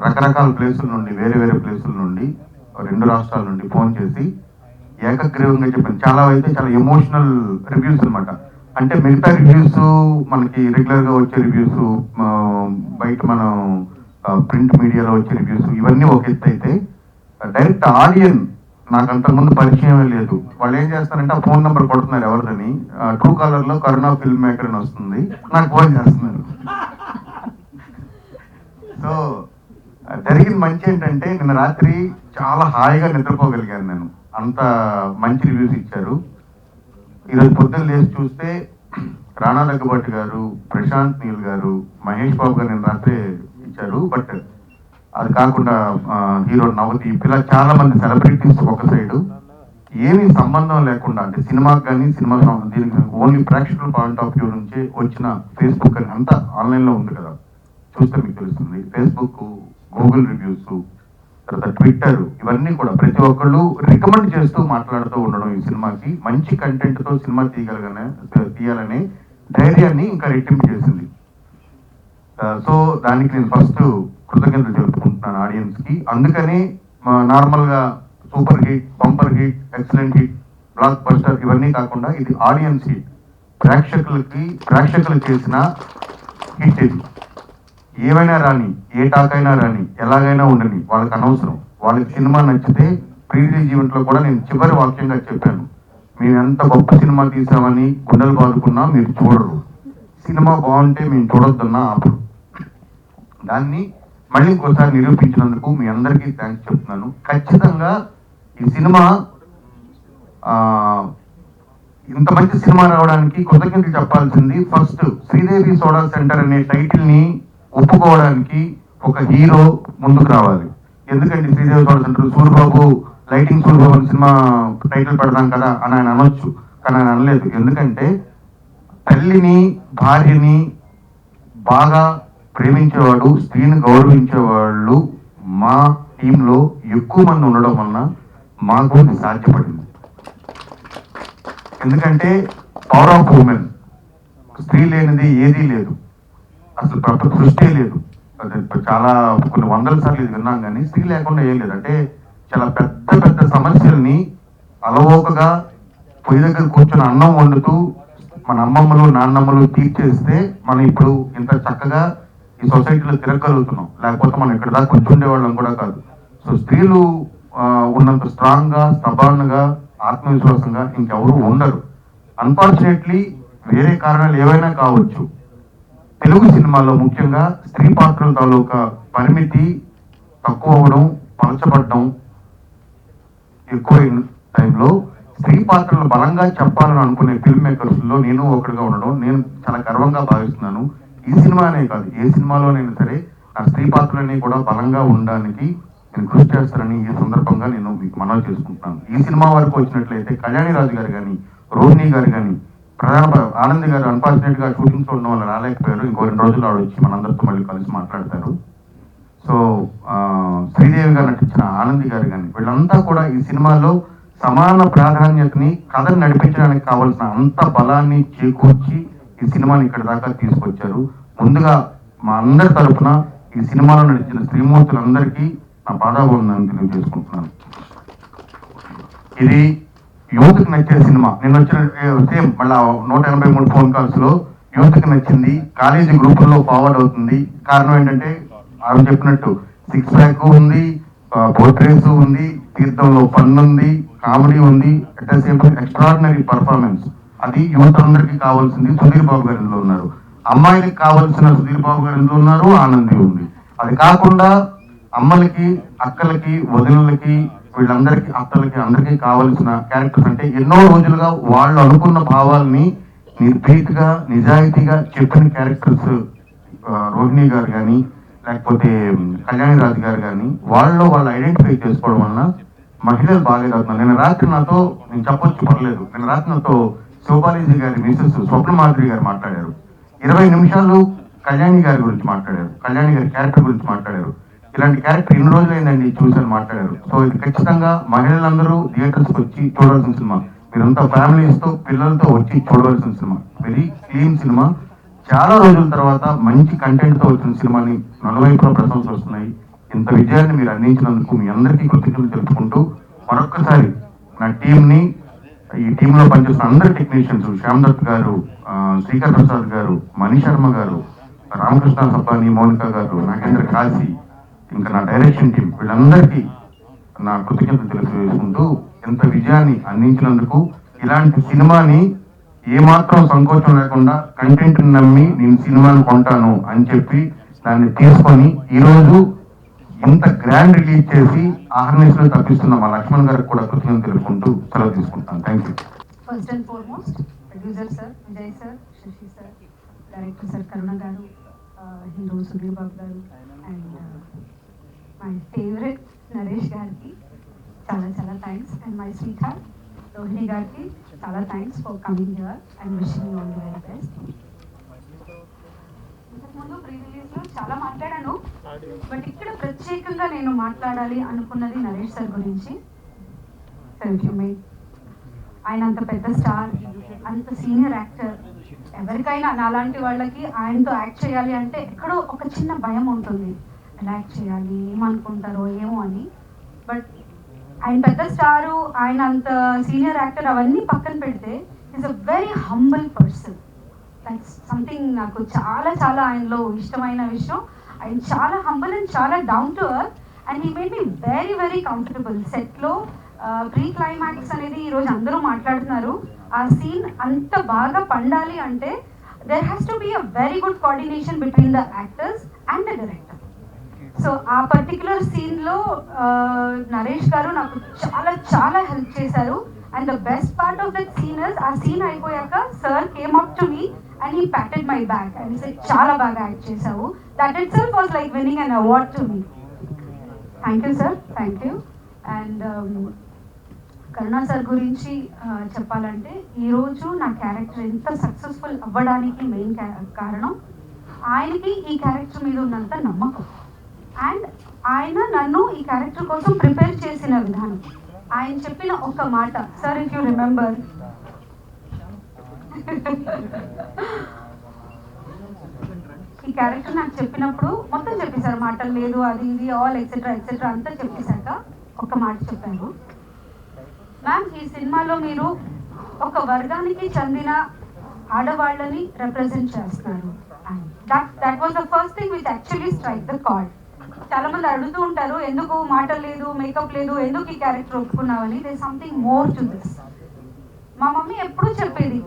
రకరకాల ప్లేసుల నుండి, వేరే వేరే ప్లేసుల నుండి, 2 రాష్ట్రాల నుండి ఫోన్ చేసి ఏకగ్రీవంగా చెప్పాను. చాలా అయితే చాలా ఎమోషనల్ రివ్యూస్ అనమాట. అంటే మిగతా రివ్యూస్ మనకి రెగ్యులర్గా వచ్చే రివ్యూస్, బయట మనం ప్రింట్ మీడియాలో వచ్చే రివ్యూస్, ఇవన్నీ ఒక ఎత్తు అయితే డైరెక్ట్ ఆడియన్ నాకు అంతకుముందు పరిచయమే లేదు. వాళ్ళు ఏం చేస్తారంటే ఆ ఫోన్ నెంబర్ కొడుతున్నారు ఎవరిదని, ట్రూ కాలర్లో కరుణా ఫిల్మ్ మేకర్ అని వస్తుంది, నాకు ఫోన్ చేస్తున్నారు. సో జరిగిన మంచి ఏంటంటే నిన్న రాత్రి చాలా హాయిగా నిద్రపోగలిగాను నేను. అంత మంచి రివ్యూస్ ఇచ్చారు. ఈరోజు పొద్దున్న లేచి చూస్తే రాణా దగ్గుబాటి గారు, ప్రశాంత్ నీల్ గారు, మహేష్ బాబు గారు నేను రాత్రి ఇచ్చారు. బట్ అది కాకుండా హీరో నవదీప్, ఇలా చాలా మంది సెలబ్రిటీస్ ఒక సైడు, ఏమీ సంబంధం లేకుండా, అంటే సినిమాకి కానీ సినిమా దీనికి ఓన్లీ ప్రేక్షకుల పాయింట్ ఆఫ్ వ్యూ నుంచి వచ్చిన ఫేస్బుక్ అని అంతా ఆన్లైన్లో ఉంది కదా, చూస్తే మీకు తెలుస్తుంది. ఫేస్బుక్, గూగుల్ రివ్యూస్, తర్వాత ట్విట్టర్, ఇవన్నీ కూడా ప్రతి ఒక్కళ్ళు రికమెండ్ చేస్తూ మాట్లాడుతూ ఉండడం ఈ సినిమాకి మంచి కంటెంట్తో సినిమా తీయాలనే ధైర్యాన్ని ఇంకా రెట్టింపు చేసింది. సో దానికి నేను ఫస్ట్ కృతజ్ఞతలు తెలుపుకుంటున్నాను ఆడియన్స్కి. అందుకని నార్మల్గా super hit, bumper hit, excellent hit, block buster ఇవన్నీ కాకుండా ఇది ఆడియన్స్ హిట్, ప్రేక్షకులు చేసిన హిట్. ఇది ఏమైనా రాని, ఏ టాక్ అయినా రాని, ఎలాగైనా ఉండని, వాళ్ళకి అనవసరం. వాళ్ళకి సినిమా నచ్చితే ప్రీ రిలీజ్ ఈవెంట్లో కూడా నేను చివరి వాక్యంగా చెప్పాను, మేము ఎంత గొప్ప సినిమా తీసామని గుండెలు బాదుకున్నా మీరు చూడరు, సినిమా బాగుంటే మేము చూడొద్దన్నా అప్పుడు. దాన్ని మళ్ళీ ఇంకోసారి నిరూపించినందుకు మీ అందరికీ థ్యాంక్స్ చెప్తున్నాను. ఖచ్చితంగా ఈ సినిమా ఇంత మంచి సినిమా రావడానికి కృతజ్ఞతలు చెప్పాల్సింది ఫస్ట్ శ్రీదేవి సోడా సెంటర్ అనే టైటిల్ని ఒప్పుకోవడానికి ఒక హీరో ముందుకు రావాలి. ఎందుకంటే Sridevi soda centre, Suribabu lighting Suribabu అని సినిమా టైటిల్ పెడదాం కదా అని ఆయన అనొచ్చు, కానీ ఆయన అనలేదు. ఎందుకంటే తల్లిని, భార్యని బాగా ప్రేమించేవాడు, స్త్రీని గౌరవించేవాళ్ళు మా టీంలో ఎక్కువ మంది ఉండడం వలన మాకు ఇది సాధ్యపడింది. ఎందుకంటే పవర్ ఆఫ్ ఉమెన్, స్త్రీ లేనిది ఏదీ లేదు, అసలు ప్రపంచ సృష్టి లేదు. అదే చాలా కొన్ని వందల సార్లు ఇది విన్నాం, కానీ స్త్రీ లేకుండా ఏం లేదు. అంటే చాలా పెద్ద పెద్ద సమస్యల్ని అలవోకగా పొయ్యి దగ్గర కూర్చొని అన్నం వండుతూ మన అమ్మమ్మలు నాన్నమ్మలు తీర్చేస్తే మనం ఇప్పుడు ఇంత చక్కగా ఈ సొసైటీలో తిరగలుగుతున్నాం. లేకపోతే మనం ఇక్కడ దాకా కూర్చుండేవాళ్ళం కూడా కాదు. సో స్త్రీలు ఉన్నంత స్ట్రాంగ్గా, స్టబాన్గా, ఆత్మవిశ్వాసంగా ఇంకెవరు ఉండరు. అన్ఫార్చునేట్లీ వేరే కారణాలు ఏవైనా కావచ్చు, తెలుగు సినిమాలో ముఖ్యంగా స్త్రీ పాత్రల తాలూకా పరిమితి తక్కువ అవ్వడం, పలచబడడం ఎక్కువైన టైంలో స్త్రీ పాత్రలు బలంగా చెప్పాలని అనుకునే ఫిల్మ్ మేకర్స్లో నేను ఒకటిగా ఉండడం నేను చాలా గర్వంగా భావిస్తున్నాను. ఈ సినిమా అనే కాదు, ఏ సినిమాలోనైనా సరే ఆ స్త్రీ పాత్రలని కూడా బలంగా ఉండడానికి నేను కృషి చేస్తానని ఈ సందర్భంగా నేను మీకు మనవి చేసుకుంటున్నాను. ఈ సినిమా వరకు వచ్చినట్లయితే కళ్యాణి రాజు గారు కానీ, రోహిణి గారు కానీ, ఆనంద్ గారు అన్ఫార్చునేట్ గా షూటింగ్ చూడడం వల్ల రాలేకపోయారు. ఇంకో 2 రోజులు ఆవిడ వచ్చి మనందరితో మళ్ళీ కలిసి మాట్లాడతారు. సో శ్రీదేవి గారు నటించిన ఆనంద్ గారు కానీ, వీళ్ళంతా కూడా ఈ సినిమాలో సమాన ప్రాధాన్యతని కథను నడిపించడానికి కావాల్సిన అంత బలాన్ని చేకూర్చి ఈ సినిమాని ఇక్కడ దాకా తీసుకొచ్చారు. ముందుగా మా అందరి తరఫున ఈ సినిమాలో నడిచిన శ్రీమూర్తులందరికీ నా పాదాభివందనాన్ని తెలియజేసుకుంటున్నాను. ఇది యూత్కి నచ్చే సినిమా. నేను వచ్చిన సేమ్ మళ్ళీ 183 ఫోన్ కాల్స్ లో యూత్కి నచ్చింది, కాలేజీ గ్రూపుల్లో ఫార్వర్డ్ అవుతుంది. కారణం ఏంటంటే ఆమె చెప్పినట్టు 6 ప్యాక్ ఉంది, బోట్ రేస్ ఉంది, తీర్థంలో ఫన్ ఉంది, కామెడీ ఉంది, at the same time extraordinary performance. అది యువత అందరికీ కావాల్సింది. సుధీర్ బాబు గారు ఇందులో ఉన్నారు. అమ్మాయిలకి కావాల్సిన సుధీర్ బాబు గారు ఇందులో ఉన్నారు, ఆనంది ఉంది. అది కాకుండా అమ్మలకి, అక్కలకి, వదినలకి, వీళ్ళందరికీ, అత్తలకి, అందరికీ కావాల్సిన క్యారెక్టర్స్. అంటే ఎన్నో రోజులుగా వాళ్ళు అనుకున్న భావాల్ని నిర్భీతిగా, నిజాయితీగా చెప్పిన క్యారెక్టర్స్ రోహిణి గారు కానీ, లేకపోతే కళ్యాణి రాజు గారు కానీ, వాళ్ళు ఐడెంటిఫై చేసుకోవడం వలన మహిళలు బాగాలేదవుతున్నారు. నేను చెప్పొచ్చు పర్లేదు, నేను రాత్రి నాతో శివబాలాజీ గారి మిసెస్ స్వప్న మాధురి గారు మాట్లాడారు. 20 నిమిషాలు కళ్యాణి గారి గురించి మాట్లాడారు, కళ్యాణి గారి క్యారెక్టర్ గురించి మాట్లాడారు. ఇలాంటి క్యారెక్టర్ ఎన్ని రోజులైందండి చూసాను మాట్లాడారు. సో ఇది ఖచ్చితంగా మహిళలందరూ థియేటర్స్కి వచ్చి చూడవలసిన సినిమా. మీరంతా ఫ్యామిలీస్తో, పిల్లలతో వచ్చి చూడవలసిన సినిమా. Very clean cinema. చాలా రోజుల తర్వాత మంచి కంటెంట్తో వచ్చిన సినిమాని నలువైపులో ప్రశంసలు వస్తున్నాయి. ఇంత విజయాన్ని మీరు అందించినందుకు మీ అందరికీ కృతజ్ఞతలు తెలుపుకుంటూ, మరొక్కసారి నా టీంని, ఈ టీంలో పనిచేస్తున్న అందరి టెక్నీషియన్స్, శ్యామ్ దత్ గారు, శ్రీకర్ ప్రసాద్ గారు, మణి శర్మ గారు, రామకృష్ణ సబ్బాని, మౌనిక గారు, నాగేంద్ర కాశీ, ఇంకా నా డైరెక్షన్ టీం, వీళ్ళందరికీ నా కృతజ్ఞతలు తెలియజేసుకుంటూ, ఎంత విజయాన్ని అందించినందుకు, ఇలాంటి సినిమాని ఏమాత్రం సంకోచం లేకుండా కంటెంట్ నమ్మి నేను సినిమాని కొంటాను అని చెప్పి దాన్ని తీసుకొని ఈరోజు ఇంత గ్రాండ్ రిలీజ్ చేసి ఆహర్నిశలు తప్పిస్తున్న మా లక్ష్మణ్ గారికి కూడా కృతజ్ఞతలు తెలుపుకుంటూ సెలవు తీసుకుంటాను. Thank you. First and foremost producer sir Vijay sir, Sashi sir, director sir Karuna garu, hero Sudheer Babu గారు, అండ్ మై ఫేవరెట్ నరేష్ గారికి చాలా చాలా thanks. And my sweet heart Rohini గారికి చాలా thanks for coming here and wishing you all the very best. ఇంతకుముందు pre రిలీజ్లో చాలా మాట్లాడాను, but ఇక్కడ ప్రత్యేకంగా నేను మాట్లాడాలి అనుకున్నది నరేష్ సార్ గురించి. ఆయన అంత పెద్ద స్టార్, అంత సీనియర్ యాక్టర్. ఎవరికైనా నాలాంటి వాళ్ళకి ఆయనతో యాక్ట్ చేయాలి అంటే ఎక్కడో ఒక చిన్న భయం ఉంటుంది, ఎలా యాక్ట్ చేయాలి, ఏమనుకుంటారో ఏమో అని. బట్ ఆయన పెద్ద స్టారు, ఆయన అంత సీనియర్ యాక్టర్, అవన్నీ పక్కన పెడితే is a very humble person. That's something నాకు చాలా చాలా ఆయనలో ఇష్టమైన విషయం. ఆయన చాలా హంబుల్ అండ్ చాలా down to earth, and he made me very very comfortable. సెట్లో ప్రీ క్లైమాక్స్ అనేది ఈరోజు అందరూ మాట్లాడుతున్నారు. ఆ సీన్ అంత బాగా పండాలి అంటే there has to be a very good coordination between the actors and the director. So ఆ పర్టిక్యులర్ సీన్లో నరేష్ గారు నాకు చాలా చాలా హెల్ప్ చేశారు. And the best part of that scene is, ఆ సీన్ అయిపోయాక sir came up to me and he patted my back and said చాలా బాగా యాక్ట్ చేశావు. That itself was like winning an award to me. Thank you sir, thank you. And కరుణా sir గురించి చెప్పాలంటే ఈరోజు నా character ఎంత successful అవ్వడానికి మెయిన్ కారణం ఆయనకి ఈ క్యారెక్టర్ మీద ఉన్నంత నమ్మకం, అండ్ ఆయన నన్ను ఈ క్యారెక్టర్ కోసం ప్రిపేర్ చేసిన విధానం. ఆయన చెప్పిన ఒక మాట, సార్ ఇఫ్ యూ రిమెంబర్, ఈ క్యారెక్టర్ నాకు చెప్పినప్పుడు మొత్తం చెప్పేశారు, మాటలు లేదు అది ఇది ఆల్ ఎక్సెట్రా ఎక్సెట్రా అంతా చెప్పేశాక ఒక మాట చెప్పాను, మ్యామ్ ఈ సినిమాలో మీరు ఒక వర్గానికి చెందిన ఆడవాళ్ళని రిప్రజెంట్ చేస్తున్నారు. That was the first thing which actually strike the card. చాలా మంది అడుగుతూ ఉంటారు, ఎందుకు మాటలు లేదు, మేకప్ లేదు, ఎందుకు ఈ క్యారెక్టర్ ఒప్పుకున్నావని. They something more to this. మా మమ్మీ ఎప్పుడూ చెప్పేది,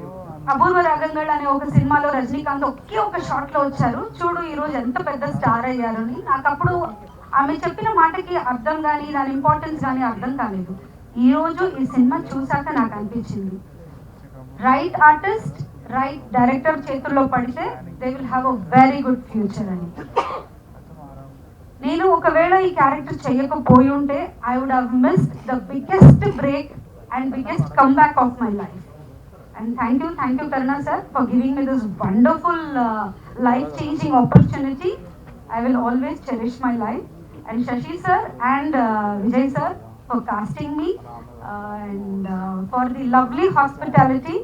అపూర్వ రాగంగళ్ అనే ఒక సినిమాలో రజనీకాంత్ ఒకే ఒక షాట్ లో వచ్చారు, చూడు ఈ రోజు ఎంత పెద్ద స్టార్ అయ్యారు అని. నాకు అప్పుడు ఆమె చెప్పిన మాటకి అర్థం కానీ దాని ఇంపార్టెన్స్ కానీ అర్థం కాలేదు. ఈ రోజు ఈ సినిమా చూసాక నాకు అనిపించింది, రైట్ ఆర్టిస్ట్ రైట్ డైరెక్టర్ చేతుల్లో పడితే they will have a very good future అని. నేను ఒకవేళ ఈ క్యారెక్టర్ చేయకపోయి ఉంటే I would have missed the biggest break and biggest comeback of my life. And thank you Karuna sir for giving me this wonderful life-changing opportunity. I will always cherish my life. And Shashi sir and Vijay sir for casting me and for the lovely hospitality.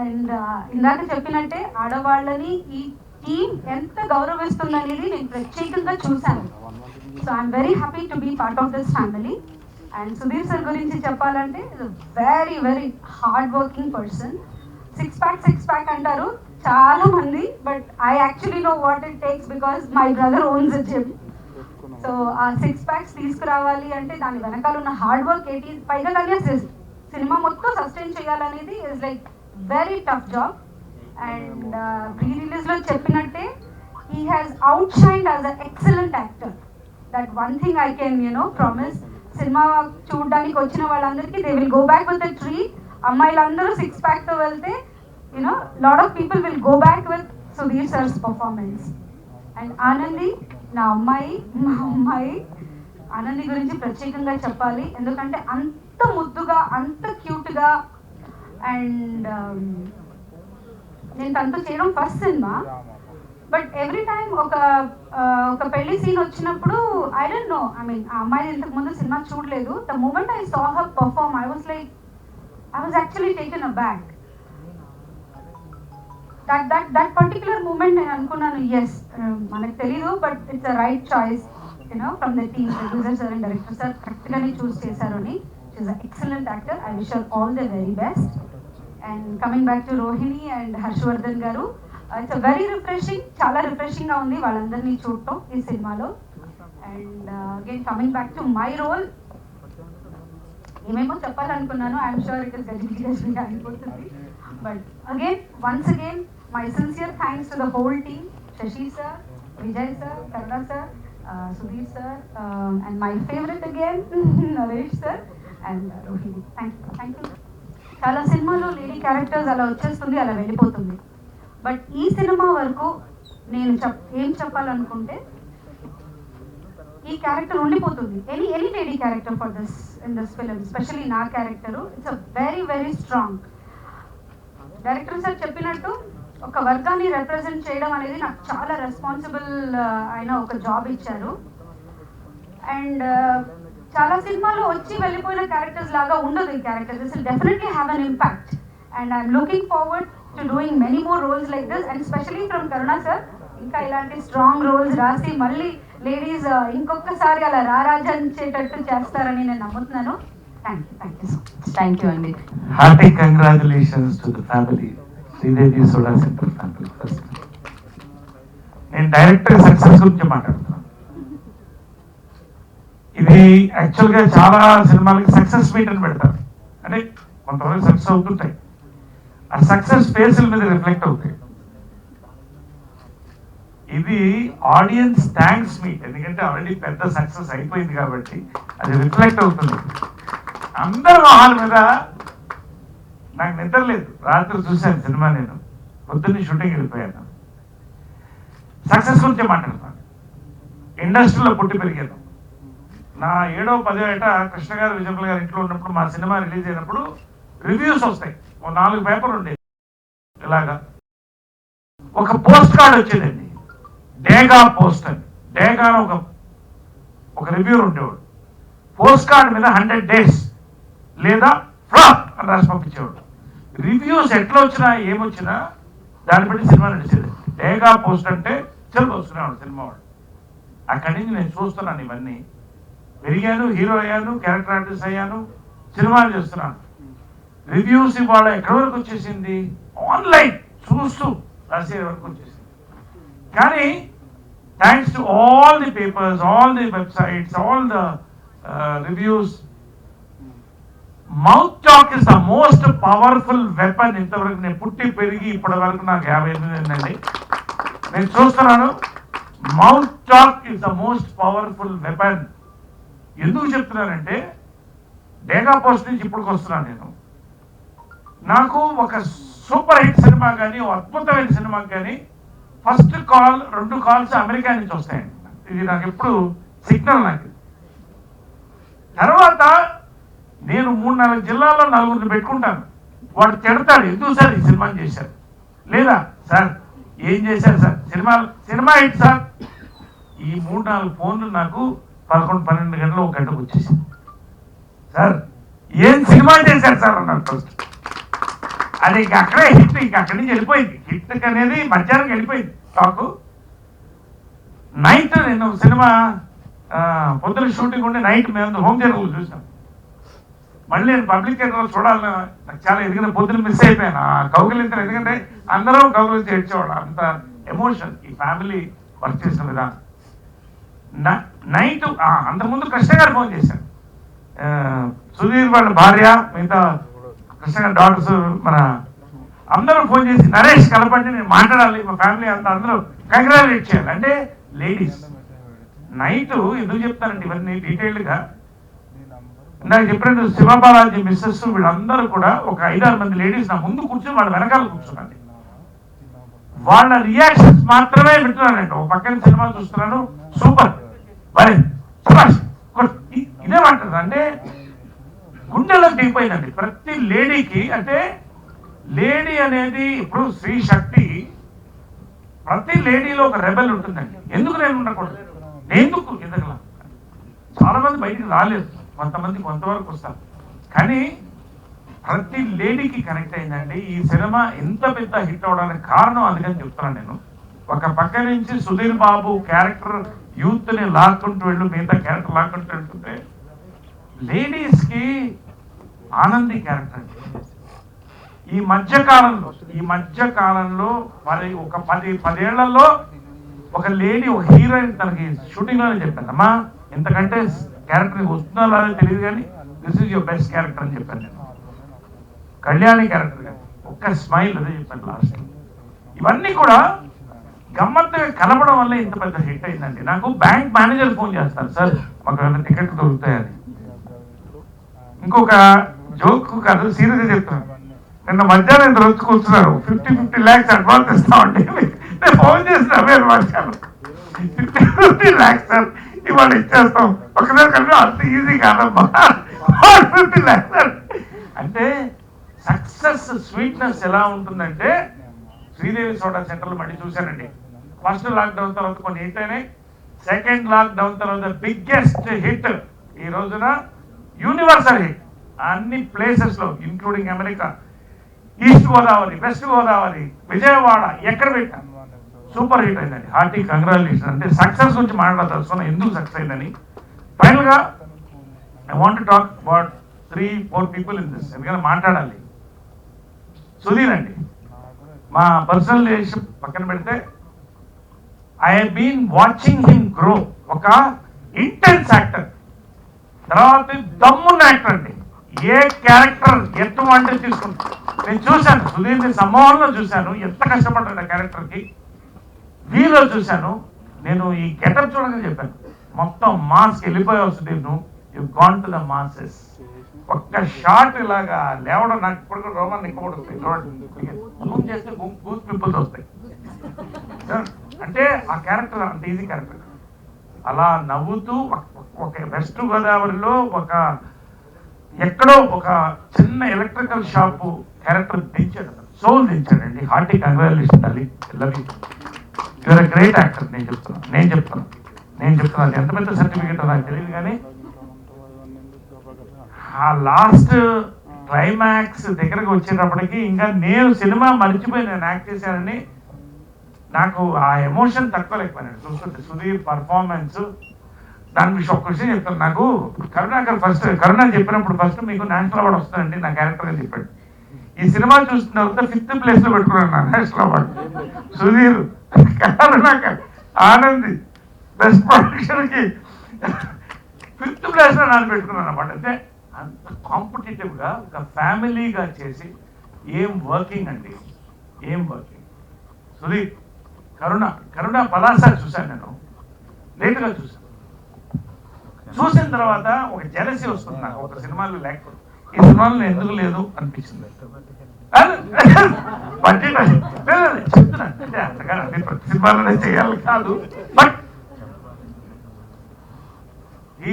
And indaka cheppinante aadavallani ee team enta gauravistunnanedi nenu pratyekanga chusanu. So I am very happy to be part of this family. And Sudheer sir గురించి చెప్పాలంటే very very hard working person. Six pack అంటారు చాలా మంది, but I actually know what it takes because my brother owns a gym. So ఆ 6 packs తీసుకురావాలి అంటే దాని వెనకాల ఉన్న హార్డ్ వర్క్ ఏంటి, పైగా కానీ సినిమా మొత్తం సస్టైన్ చేయాలనేది is like very tough job. And pre రిలీజ్లో చెప్పినట్టే he has outshined as a excellent actor. That one thing I can promise. Cinema చూడడానికి వచ్చిన వాళ్ళందరికీ they will go back with the treat. అమ్మాయిలందరూ 6 ప్యాక్తో వెళ్తే lot of people will go back with Sudheer sir's performance. And Anandi నా అమ్మాయి, మా అమ్మాయి ఆనంది గురించి ప్రత్యేకంగా చెప్పాలి, ఎందుకంటే అంత ముద్దుగా అంత క్యూట్గా. అండ్ నేను తనతో చేయడం ఫస్ట్ సినిమా, బట్ ఎవ్రీ టైమ్ ఒక పెళ్లి సీన్ వచ్చినప్పుడు I don't know, I mean ఆ అమ్మాయి ఇంతకు ముందు సినిమా చూడలేదు. The moment I saw her perform I was actually taken aback. That particular moment నేను అనుకున్నాను, ఎస్ మనకు తెలీదు but it's a right choice from the team, producer sir and director sir కరెక్ట్గానే చూస్ చేశారు అని. She's a excellent actor. I wish her all the very best. And coming back to Rohini and Harshavardhan garu, it's very refreshing, చాలా రిఫ్రెషింగ్గా ఉంది వాళ్ళందరినీ చూడటం ఈ సినిమాలో. And again coming back to my role, ఏమేమో చెప్పాలనుకున్నాను, ఐఎమ్ షూర్ ఇట్ ఇస్ గజిబిజిగా అయిపోతుంది. But once again my sincere thanks to the whole team, Sashi sir, Vijay sir, Karuna sir, Sudheer sir, and my favourite again Naresh sir and Rohini. Thank you. చాలా సినిమాలో lady characters అలా వచ్చేస్తుంది, అలా వెళ్ళిపోతుంది. బట్ ఈ సినిమా వరకు నేను ఏం చెప్పాలనుకుంటే ఈ క్యారెక్టర్ ఉండిపోతుంది. Any lady character for in this film, especially నా character, it's a very very strong. Director sir చెప్పినట్టు ఒక వర్గాన్ని రిప్రజెంట్ చేయడం అనేది నాకు చాలా రెస్పాన్సిబుల్ అయిన ఒక జాబ్ ఇచ్చారు. అండ్ చాలా సినిమాలో వచ్చి వెళ్ళిపోయిన క్యారెక్టర్స్ లాగా ఉండదు ఈ character. This will definitely have an impact and I'm looking forward to doing many more roles like this, and especially from Karuna sir ఇంకా ఇలాంటి స్ట్రాంగ్ రోల్స్ రాసి మళ్ళీ లేడీస్ ఇంకొకసారి అలా రారాజించేటట్టు చేస్తారని నేను నమ్ముతున్నాను. Thank you so much. Thank you అండి. Hearty congratulations to the family, Sridevi soda centre family. First నేను డైరెక్టర్ సక్సెస్ గురించి మాట్లాడుతున్నాను. ఇది యాక్చువల్గా చాలా సినిమాలకి సక్సెస్ మీట్ అని పెడతారు, అంటే కొంతవరకు సక్సెస్ అవుతుంటాయి, ఆ సక్సెస్ ఫేసుల మీద రిఫ్లెక్ట్ అవుతాయి. ఇది ఆడియన్స్ థ్యాంక్స్ మీట్, ఎందుకంటే ఆల్రెడీ పెద్ద సక్సెస్ అయిపోయింది కాబట్టి అది రిఫ్లెక్ట్ అవుతుంది. అందరి మొహాల మీద నాకు నిద్ర లేదు, రాత్రి చూశాను సినిమా, నేను పొద్దున్నే షూటింగ్ వెళ్ళిపోయాను. సక్సెస్ గురించి మాట్లాడతాను. ఇండస్ట్రీలో పుట్టి పెరిగాను. నా 7వ 10వ ఏట కృష్ణ గారు విజయపల్ గారు ఇంట్లో ఉన్నప్పుడు మా సినిమా రిలీజ్ అయినప్పుడు రివ్యూస్ వస్తాయి, 4 పేపర్లు ఉండేవి. ఇలాగా ఒక పోస్ట్ కార్డ్ వచ్చేదండి, డేగా పోస్ట్ అని. డేగా ఒక రివ్యూర్ ఉండేవాడు. పోస్ట్ కార్డ్ మీద 100 days లేదా ఫ్లాప్ అని రాసి పంపించేవాడు. రివ్యూస్ ఎట్లా వచ్చినా ఏమొచ్చినా దాన్ని బట్టి సినిమా నడిచేది. డేగా పోస్ట్ అంటే పిక్చర్ పోసుకునేవాడు సినిమా వాడు. అక్కడి నుంచి నేను చూస్తున్నాను ఇవన్నీ, పెరిగాను, హీరో అయ్యాను, క్యారెక్టర్ ఆర్టిస్ట్ అయ్యాను, సినిమాలు చేస్తున్నాను. రివ్యూస్ ఇవాళ ఎక్కడి వరకు వచ్చేసింది, ఆన్లైన్ చూస్తూ రాసే వరకు వచ్చేసింది. కానీ thanks to all the papers, all the websites, all the reviews, mouth talk is the most powerful weapon. ఇంతవరకు నేను పుట్టి పెరిగి ఇప్పటి వరకు నాకు 58 ఏంటండి, నేను చూస్తున్నాను. Mouth talk is the most powerful weapon. ఎందుకు చెప్తున్నానంటే, డేగా పోస్ట్ నుంచి ఇప్పటికి వస్తున్నాను నేను. నాకు ఒక సూపర్ హిట్ సినిమా కానీ, ఒక అద్భుతమైన సినిమా కానీ ఫస్ట్ కాల్, 2 కాల్స్ అమెరికా నుంచి వస్తాయండి. ఇది నాకు ఎప్పుడు సిగ్నల్. నాకు తర్వాత నేను 3-4 జిల్లాల్లో 4 పెట్టుకుంటాను. వాడు తిడతాడు, ఎందుకు సార్ ఈ సినిమా చేశారు, లేదా సార్ ఏం చేశారు సార్, సినిమా హిట్ సార్. ఈ 3-4 ఫోన్లు నాకు 11-12 గంటలు, 1 గంటకు వచ్చేసింది. సార్ ఏం సినిమా చేశారు సార్ అన్నారు ఫస్ట్. అది ఇంక అక్కడే హిట్, ఇంక అక్కడి నుంచి వెళ్ళిపోయింది. హిట్ అనేది మధ్యాహ్నం వెళ్ళిపోయింది టాకు. నైట్ నేను సినిమా పొద్దున షూటింగ్ ఉండి నైట్ మేము హోమ్ థియేటర్లో చూసాం. మళ్ళీ నేను పబ్లిక్ థియేటర్లో చూడాలని నాకు చాలా, ఎందుకంటే పొద్దున మిస్ అయిపోయాను ఆ కౌగిలింతలు. ఎందుకంటే అందరూ కౌగిలించి ఏడ్చేవాడు, అంత ఎమోషన్ ఈ ఫ్యామిలీ వర్క్ చేసిన విధానం. నైట్ అంతకుముందు కృష్ణ గారు ఫోన్ చేశారు, సుధీర్ వాళ్ళ భార్య, మిగతా కృష్ణ గారి డాటర్స్, మన అందరూ ఫోన్ చేసి నరేష్ కలపండి, నేను మాట్లాడాలి, మా ఫ్యామిలీ అంతా అందరూ కంగ్రాచులేట్ చేయాలి. అంటే లేడీస్ నైట్ ఎందుకు చెప్తానంటే ఇవన్నీ డీటెయిల్డ్గా, నాకు చెప్పినట్టు శివబాలాజీ మిస్సెస్ వీళ్ళందరూ కూడా ఒక 5-6 మంది లేడీస్ నా ముందు కూర్చొని వాళ్ళ వెనకాల కూర్చున్నాను. వాళ్ళ రియాక్షన్స్ మాత్రమే వింటున్నానండి. ఒక పక్కన సినిమా చూస్తున్నాను, సూపర్ వరే సుభాష్ ఇదే మాట్లాడు. అంటే గుండెలో దిగిపోయిందండి ప్రతి లేడీకి. అంటే లేడీ అనేది ఇప్పుడు స్త్రీ శక్తి, ప్రతి లేడీలో ఒక రెబెల్ ఉంటుందండి. ఎందుకు నేను ఉండకూడదు, ఎందుకు ఎదగల. చాలా మంది బయటికి రాలేదు, కొంతమంది కొంతవరకు వస్తారు, కానీ ప్రతి లేడీకి కనెక్ట్ అయిందండి. ఈ సినిమా ఎంత పెద్ద హిట్ అవడానికి కారణం అందుకని చెప్తున్నాను నేను. ఒక పక్క నుంచి సుధీర్ బాబు క్యారెక్టర్ యూత్ని లాక్కుంటూ వెళ్ళు, మిగతా క్యారెక్టర్ లాక్కుంటూ వెళ్తుంటే లేడీస్కి ఆనంది క్యారెక్టర్ అండి. ఈ మధ్య కాలంలో మరి ఒక 10 ఏళ్లలో ఒక లేడీ, ఒక హీరోయిన్ తనకి షూటింగ్లోనే చెప్పాను, అమ్మా ఎంతకంటే క్యారెక్టర్ వస్తుందో లేదో తెలియదు కానీ this is your best character అని చెప్పాను నేను. కళ్యాణి క్యారెక్టర్ కానీ ఒక్క స్మైల్ అదే చెప్పాను లాస్ట్. ఇవన్నీ కూడా గమ్మత్తుగా కలపడం వల్ల ఇంత పెద్ద హిట్ అయిందండి. నాకు బ్యాంక్ మేనేజర్ ఫోన్ చేస్తారు, సార్ మాకు ఏమైనా టికెట్ దొరుకుతాయని. ఇంకొక జోక్ కాదు, సీరియస్గా చెప్తాను. నిన్న మధ్యాహ్నం ఇంత రోజు కూర్చున్నారు, 50 lakhs అడ్వాన్స్ ఇస్తామండి. నేను ఫోన్ చేసిన మధ్యాహ్నం 50 lakhs సార్ ఇవాళ ఇచ్చేస్తాం, ఒకసారి కలిపి అంత ఈజీ కాదమ్మా 50 lakhs సార్. అంటే సక్సెస్ స్వీట్నెస్ ఎలా ఉంటుందంటే, శ్రీదేవి సోడా సెంటర్లో మళ్ళీ చూశానండి. ఫస్ట్ లాక్డౌన్ తర్వాత కొన్ని హిట్ అయినాయి, సెకండ్ లాక్డౌన్ తర్వాత బిగ్గెస్ట్ హిట్ ఈ రోజున యూనివర్సల్ హిట్ అన్ని ప్లేసెస్లో, including America, east Godavari, west Godavari, Vijayawada, ఎక్కడ పెట్టాను సూపర్ హిట్ అయిందండి. Hearty congratulation. అంటే సక్సెస్ గురించి మాట్లాడతాను, ఎందుకు సక్సెస్ అయిందని. ఫైనల్గా I want to talk about 3-4 people in this, ఎందుకంటే మాట్లాడాలి. సుధీర్ అండి, మా పర్సనల్ రిలేషన్ పక్కన పెడితే I have been watching him grow. ఒక ఇంటెన్స్ యాక్టర్, తర్వాత దమ్మున్న యాక్టర్ అండి. ఏ క్యారెక్టర్ ఎటువంటి తీసుకుంటా నేను చూశాను, సుధీర్ని సమ్మోహన్లో చూశాను, ఎంత కష్టపడ్డాడు ఆ క్యారెక్టర్కి. వీలో చూశాను, నేను ఈ గెటప్ చూడగానే చెప్పాను, మొత్తం మాస్కి వెళ్ళిపోయావు సుధీర్, నువ్వు you gone to the masses. ఒక్క షార్ట్ ఇలాగా లేవడం నాకు ఇప్పుడు కూడా రోమాన్ని ఎక్కువ జూమ్ చేస్తే గూస్ పింపుల్స్ వస్తాయి. అంటే ఆ క్యారెక్టర్ అంత ఈజీ క్యారెక్టర్. అలా నవ్వుతూ ఒక వెస్ట్ గోదావరిలో ఒక ఎక్కడో ఒక చిన్న ఎలక్ట్రికల్ షాపు క్యారెక్టర్ దించాడు, సోల్ దించాడండి. Hearty congratulation darling, love you, your a great actor. నేను చెప్తున్నాను అది ఎంత పెద్ద సర్టిఫికేట్ నాకు తెలియదు, కానీ ఆ లాస్ట్ క్లైమాక్స్ దగ్గరకు వచ్చేటప్పటికి ఇంకా నేను సినిమా మర్చిపోయి నేను యాక్ట్ చేశానని నాకు ఆ ఎమోషన్ తట్టుకోలేకపోయాను చూస్తుంటే సుధీర్ పర్ఫార్మెన్స్. దాని విషయం ఒక విషయం చెప్తాను. నాకు కరుణ చెప్పినప్పుడు ఫస్ట్ మీకు నేషనల్ అవార్డు వస్తుందండి నా క్యారెక్టర్గా చెప్పాడు. ఈ సినిమా చూసిన తర్వాత 5th ప్లేస్లో పెట్టుకున్నాను నా national award. Sudheer, Karunakar, Anandi best ప్రొడక్షన్కి 5th ప్లేస్లో నన్ను పెట్టుకున్నాను అన్నమాట. అంటే అంత కాంపిటేటివ్గా ఒక ఫ్యామిలీగా చేసి ఏం వర్కింగ్ అండి, ఏం వర్కింగ్. సుధీర్, కరుణ పలాసా చూశాను నేను, లేట్గా చూశాను. చూసిన తర్వాత ఒక జెలసీ వస్తుంది నాకు, ఒక సినిమాలో లేకపోతే ఈ సినిమాలో ఎందుకు లేదు అనిపించింది. చెప్తున్నాను అంటే అంతగా అన్ని ప్రతి సినిమాలోనే చేయాలి కాదు, but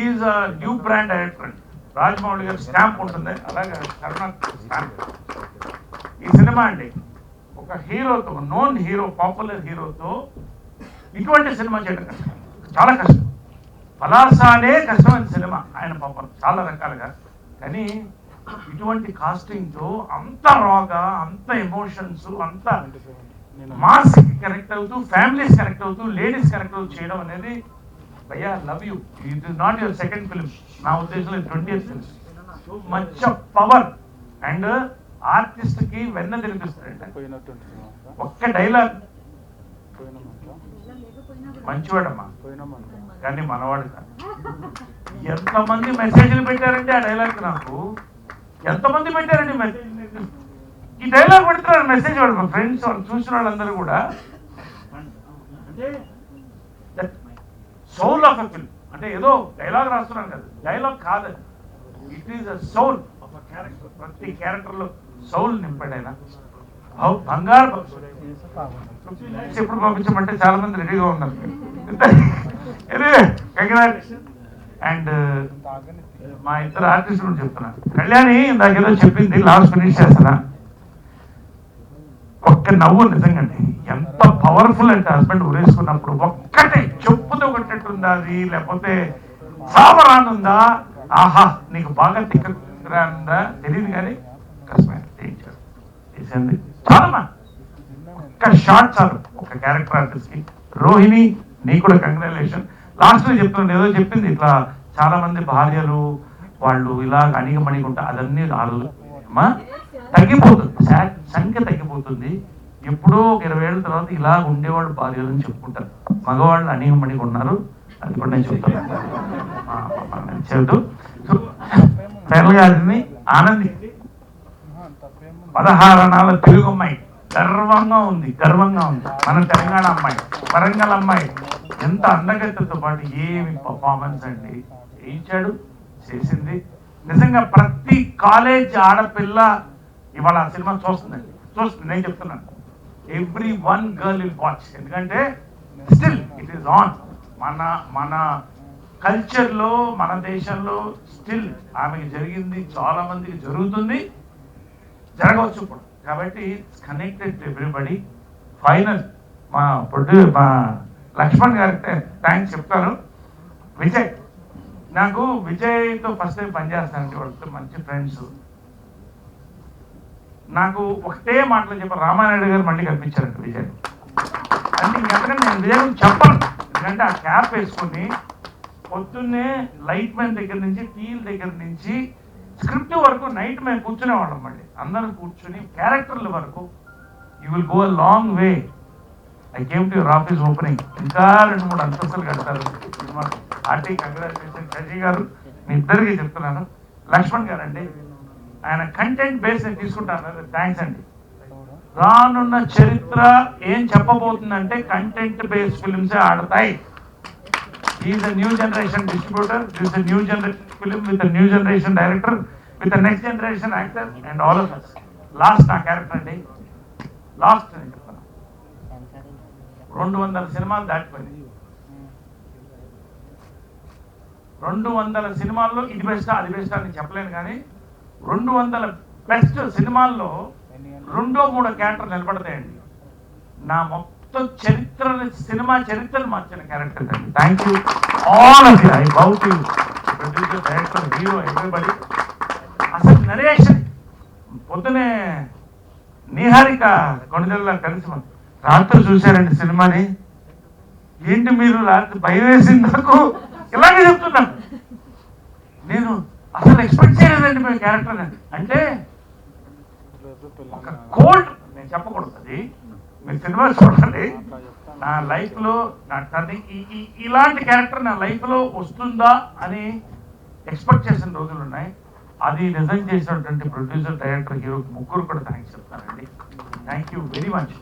is a new brand director. Rajamouli గారు స్టాంప్ ఉంటుంది, అలాగే కరుణ స్టాంప్. ఈ సినిమా అండి ఒక హీరోతో, నోన్ హీరో, పాపులర్ హీరోతో ఇటువంటి సినిమా చేయడం కష్టం, చాలా కష్టం. పలాసానే కష్టమైన సినిమా ఆయన పాపం చాలా రకాలుగా. కానీ ఇటువంటి కాస్టింగ్తో అంత రాగా, అంత ఎమోషన్స్, అంత మాస్ కనెక్ట్ అవుతూ, ఫ్యామిలీస్ కనెక్ట్ అవుతూ, లేడీస్ కనెక్ట్ అవుతూ చేయడం అనేది భయ్యా love you. It is not your second film, నా ఉద్దేశంలో 20th film. So much of power and ఆర్టిస్ట్కి వెన్న తినిపిస్తారండి. ఒక్క డైలాగ్, మంచివాడమ్మా కానీ మనవాడు కాదు. ఎంతమంది మెసేజ్లు పెట్టారంటే ఆ డైలాగ్, నాకు ఎంతమంది పెట్టారండి మెసేజ్. ఈ డైలాగ్ పెడతారు మెసేజ్ వాడు, మా ఫ్రెండ్స్ వాళ్ళు చూసిన వాళ్ళందరూ కూడా. అంటే సోల్ ఆఫ్ ఎ ఫిల్మ్, అంటే ఏదో డైలాగ్ రాస్తున్నాను కదా, డైలాగ్ కాదు, it is a soul of a character. ప్రతి క్యారెక్టర్లో సోల్ నింపాడు ఆయన. బంగారు ఎప్పుడు పంపించమంటే చాలా మంది రెడీగా ఉన్నారు. అండ్ మా ఇద్దరు ఆర్టిస్టులు చెప్తున్నా. కళ్యాణి నాకేదో చెప్పింది, లాస్ట్ ఫినిష్ చేస్తున్నా. ఒక్క నవ్వు నిజంగా ఎంత పవర్ఫుల్ అంటే హస్బెండ్ ఉరేసుకున్నప్పుడు ఒక్కటే చెప్పుతో కొట్టేట్టుందా అది, లేకపోతే సావరానుందా, ఆహా నీకు బాగా తిక్కరా తెలియదు కానీ కష్టమైన చేసింది చాలా. ఒక్క షార్ట్ చాలు ఒక క్యారెక్టర్ ఆర్టిస్ట్ కి. రోహిణి నీకు కూడా కంగ్రాచులేషన్. లాస్ట్ లో చెప్తుండే ఏదో చెప్పింది, ఇట్లా చాలా మంది భార్యలు వాళ్ళు ఇలా అణిగమణిగుంటా, అదన్నీ అమ్మా తగ్గిపోతుంది, సంఖ్య తగ్గిపోతుంది. ఎప్పుడో ఒక 20 ఏళ్ళ తర్వాత ఇలా ఉండేవాళ్ళు భార్యలు అని చెప్పుకుంటారు. మగవాళ్ళు అణిగమణిగా ఉన్నారు, అది కూడా నేను చెప్తాను చెబుతూ. సో ఫైనల్ గా అది ఆనంది 16 అణాల తెలుగు అమ్మాయి, గర్వంగా ఉంది మన తెలంగాణ అమ్మాయి, వరంగల్ అమ్మాయి. ఎంత అందగత్తెతో పాటు ఏమి పర్ఫార్మెన్స్ అండి చేయించాడు, చేసింది. నిజంగా ప్రతి కాలేజ్ ఆడపిల్ల ఇవాళ ఆ సినిమా చూస్తుంది. నేను చెప్తున్నాను, every one girl will watch. ఎందుకంటే స్టిల్ ఇట్ ఈస్ ఆన్. మన కల్చర్లో, మన దేశంలో స్టిల్ ఆమెకి జరిగింది, చాలా మందికి జరుగుతుంది, జరగవచ్చు కూడా. కాబట్టి కనెక్టెడ్ టు ఎవ్రీబడి. ఫైనల్ మా లక్ష్మణ్ గారికి థ్యాంక్స్ చెప్తాను. విజయ్, నాకు విజయ్తో ఫస్ట్ టైం పనిచేస్తానంటే వాళ్ళతో మంచి ఫ్రెండ్స్. నాకు ఒకటే మాటలు చెప్పారు, రామానాయుడు గారు మళ్ళీ కనిపించారంట విజయ్ అంటే. ఇంకెంతకంటే నేను విజయ్ చెప్పను, ఎందుకంటే ఆ క్యాప్ వేసుకుని పొద్దున్నే లైట్ మ్యాన్ దగ్గర నుంచి, టీల్ దగ్గర నుంచి స్క్రిప్ట్ వరకు నైట్ మేము కూర్చునేవాళ్ళం. మళ్ళీ అందరం కూర్చుని క్యారెక్టర్ల వరకు you will go a long way. I came to your office opening. ఇంకా 2-3 అంతస్తులు కడతారు సినిమా. RT congratulation. శశి గారు మీ ఇద్దరికి చెప్తున్నాను. లక్ష్మణ్ గారు అండి, ఆయన కంటెంట్ బేస్ నేను తీసుకుంటాను, థ్యాంక్స్ అండి. రానున్న చరిత్ర ఏం చెప్పబోతుందంటే కంటెంట్ బేస్ ఫిల్మ్సే ఆడతాయి. Is a new generation distributor, is a new generation film with new generation director, with next generation actor and all of us. Last నా క్యారెక్టర్ అండి, లాస్ట్ నేను చెప్తాను, 200 సినిమాలు దాటిపోయింది. 200 సినిమాల్లో ఇది బెస్టా అది బెస్టా అని చెప్పలేను, కానీ 200 బెస్ట్ సినిమాల్లో 2-3 క్యారెక్టర్ నిలబడతాయండి. నా మొత్తం చరిత్ర, సినిమా చరిత్రను మార్చిన క్యారెక్టర్ అండి. Thank you all of you. I bow to you, producer, director, hero, everybody. అసలు నరేషన్ పొద్దునే నిహారిక కొణిదెల్లో కలిసి రాత్రి చూశారండి సినిమాని, ఏంటి మీరు రాత్రి భయం వేసింది నాకు, ఇలాగే చెప్తున్నాను. నేను అసలు ఎక్స్పెక్ట్ చేయలేదండి మీ క్యారెక్టర్ అంటే ఒక కోల్డ్, నేను చెప్పకూడదు అది, మీరు సినిమా చూడండి. నా లైఫ్లో నా ఇలాంటి క్యారెక్టర్ నా లైఫ్లో వస్తుందా అని ఎక్స్పెక్ట్ చేసిన రోజులు ఉన్నాయి. అది నిజం చేసినటువంటి ప్రొడ్యూసర్, డైరెక్టర్, హీరో ముగ్గురు కూడా థ్యాంక్స్ చెప్తానండి. Thank you very much.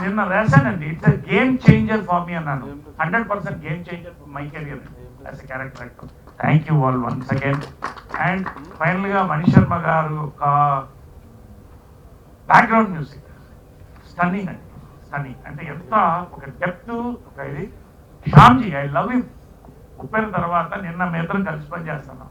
నిన్న రాశానండి, it's a game changer for me అన్నాను. 100% game changer for my career as a character actor. Thank you all once again. And ఫైనల్గా మణి శర్మ గారు ఒక బ్యాక్గ్రౌండ్ మ్యూజిక్ స్టన్నింగ్ అండి, stunning అంటే ఎంత ఒక డెప్త్, ఒక ఇది. Shyamji, I love you. Uppena తర్వాత నిన్న మీ ఇద్దరం కలిసి పని చేస్తున్నాం.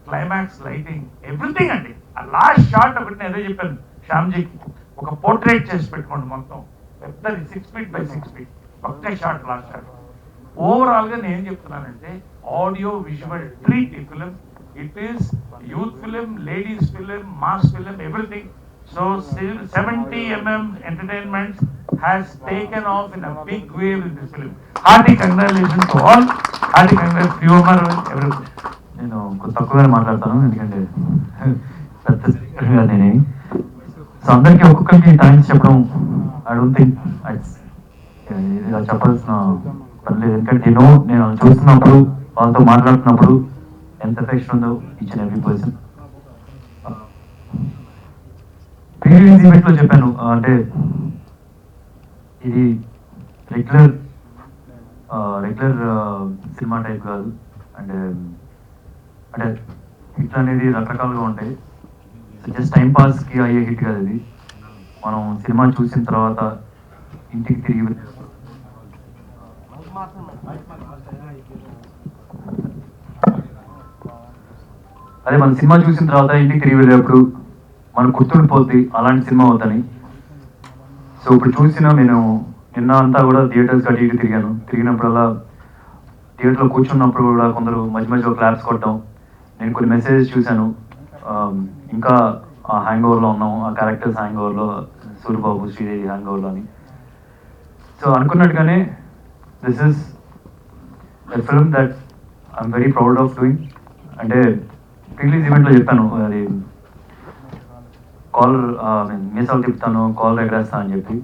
క్లైమాక్స్, లైటింగ్, ఎవ్రీథింగ్ అండి. ఆ లాస్ట్ షాట్ ఒకటి నేను అదే చెప్పాను శ్యామ్జీకి, ఒక పోర్ట్రేట్ చేసి పెట్టుకోండి మొత్తం పెద్దది 6 feet by 6 feet, okay shot, last shot. ఓవరాల్గా నేను ఏం చెప్తున్నానంటే ఆడియో విజువల్ ట్రీట్ ఈ film. It is youth film, ladies film, mass film, everything. So 70 mm entertainment has taken off in a big way with this film. Hearty congratulations to all. Hearty congratulations to Omar and everyone. నేను కొంచెం తక్కువగానే మాట్లాడతాను, ఎందుకంటే పెద్ద నేనే. So అందరికీ ఒక్కొక్కరికి thanks చెప్పడం ఐ డోంట్ థింక్ ఇలా చెప్పాల్సిన పని లేదు. ఎందుకంటే నేను చూస్తున్నప్పుడు, వాళ్ళతో మాట్లాడుతున్నప్పుడు ఎంత ఎఫెక్షన్ ఉందో each and every person. Pre release ఈవెంట్లో చెప్పాను, అంటే ఇది రెగ్యులర్ సినిమా టైప్ కాదు, అంటే హిట్లు అనేది రకరకాలుగా ఉంటాయి. జస్ట్ టైం పాస్కి అయ్యే హిట్ కాదు ఇది. మనం సినిమా చూసిన తర్వాత ఇంటికి తిరిగి మన సినిమా చూసిన తర్వాత ఇంటికి తిరిగి వెళ్ళేప్పుడు మనకు గుర్తుండిపోద్ది అలాంటి సినిమా అవుతాని. సో ఇప్పుడు నేను నిన్న అంతా కూడా థియేటర్స్కి అటు ఇటు తిరిగినప్పుడల్లా థియేటర్లో కూర్చున్నప్పుడు కూడా కొందరు మధ్య మధ్యలో క్లాప్స్ కొట్టడం, నేను కొన్ని మెసేజెస్ చూశాను. ఇంకా ఆ హ్యాంగ్ ఓవర్లో ఉన్నాం, ఆ క్యారెక్టర్స్ హ్యాంగ్ ఓవర్లో, సూర్యబాబు, శ్రీదేవి హ్యాంగ్ ఓవర్లో అని. సో అనుకున్నట్టుగానే this is a film that I'm very proud of doing. అంటే రిలీజ్ ఈవెంట్లో చెప్పాను, అది కాలర్ మీసాలు తిప్పుతాను, కాలర్ ఎగరేస్తాను అని చెప్పి.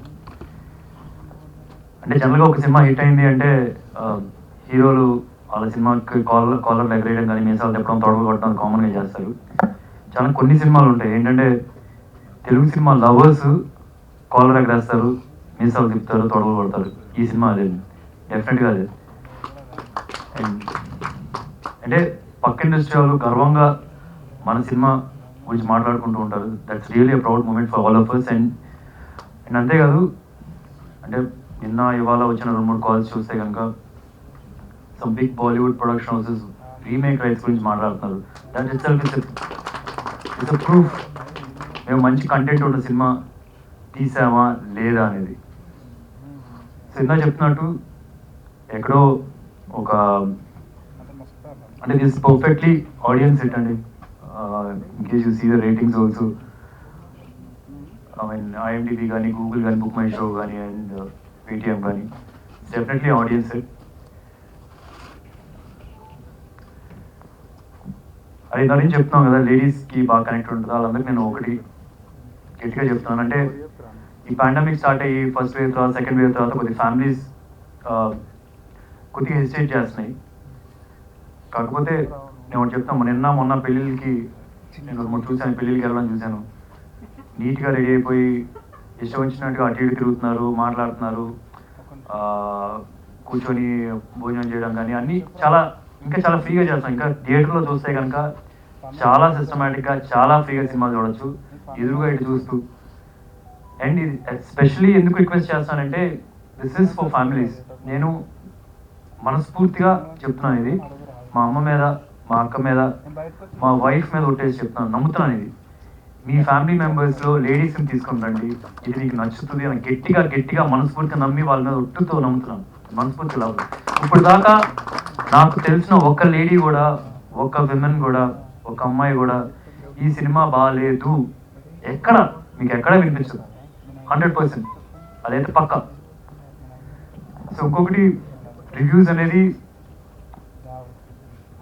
అంటే జనరల్గా ఒక సినిమా హిట్ అయింది అంటే హీరోలు వాళ్ళ సినిమాకి కాలర్లు ఎగరేయడం కానీ, మీసాలు తిప్పడం, తొడగలు కొట్టడం కామన్గా చేస్తారు. చాలా కొన్ని సినిమాలు ఉంటాయి ఏంటంటే తెలుగు సినిమా లవర్స్ కాలర్ ఎగరేస్తారు, మీసాలు తిప్పుతారు, తొడగలు కొడతారు. ఈ సినిమా అదే, డెఫినెట్గా అదే. అంటే పక్క ఇండస్ట్రీ వాళ్ళు గర్వంగా మన సినిమా గురించి మాట్లాడుకుంటూ ఉంటారు. That's really a proud moment for all of us. And అంతేకాదు, అంటే నిన్న ఇవాళ వచ్చిన 2-3 కాల్స్ చూస్తే కనుక some big Bollywood production houses remake rights గురించి మాట్లాడుతున్నారు. That itself it's a proof మేము మంచి కంటెంట్ ఉన్న సినిమా తీసామా లేదా అనేది. సినిమా చెప్తున్నట్టు ఎక్కడో ఒక, అంటే దిస్ పర్ఫెక్ట్లీ ఆడియన్స్ హిట్ అండి. In case you see the ratings also, I mean IMDb కానీ, గూగుల్ కానీ, బుక్ మై షో కానీ, అండ్ పేటిఎం కానీ, ఇట్స్ డెఫినెట్లీ ఆడియన్స్ హిట్. అది దాని చెప్తున్నాం కదా, లేడీస్కి బాగా కనెక్ట్ ఉంటుంది. వాళ్ళందరికీ నేను ఒకటి గట్టిగా చెప్తున్నాను, అంటే ఈ పాండమిక్ స్టార్ట్ అయ్యి ఫస్ట్ వేవ్ తర్వాత, సెకండ్ వేవ్ తర్వాత కొద్ది ఫ్యామిలీస్ కొద్దిగా హెసిటేట్ చేస్తున్నాయి. కాకపోతే నేను ఒకటి చెప్తాను, మొన్న పెళ్ళిళ్ళకి నేను 2-3 చూశాను, పెళ్ళిళ్ళకి వెళ్ళడం చూశాను. నీట్గా రెడీ అయిపోయి ఇష్టం వచ్చినట్టుగా అటు ఇటు తిరుగుతున్నారు, మాట్లాడుతున్నారు, కూర్చొని భోజనం చేయడం కానీ అన్నీ ఇంకా చాలా ఫ్రీగా చేస్తాం. ఇంకా థియేటర్లో చూస్తే కనుక చాలా సిస్టమేటిక్గా, చాలా ఫ్రీగా సినిమాలు చూడొచ్చు ఎదురుగా ఇటు చూస్తూ. అండ్ ఇది ఎస్పెషల్లీ ఎందుకు రిక్వెస్ట్ చేస్తానంటే దిస్ ఇస్ ఫర్ ఫ్యామిలీస్. నేను మనస్ఫూర్తిగా చెప్తున్నాను, ఇది మా అమ్మ మీద, మా అక్క మీద, మా వైఫ్ మీద ఒట్టేసి చెప్తున్నాను, నమ్ముతున్నాను. ఇది మీ ఫ్యామిలీ మెంబర్స్లో లేడీస్ని తీసుకొని రండి, ఇది నీకు నచ్చుతుంది అని గట్టిగా మనస్ఫూర్తిగా నమ్మి వాళ్ళ మీద ఒట్టుతో నమ్ముతున్నాను, మనస్ఫూర్తి లవ్. ఇప్పుడు దాకా నాకు తెలిసిన ఒక్క లేడీ కూడా, ఒక్క విమెన్ కూడా, ఒక అమ్మాయి కూడా ఈ సినిమా బాగాలేదు మీకు ఎక్కడ వినిపించదు. 100%. అదైతే పక్క. సో ఇంకొకటి రివ్యూస్ అనేది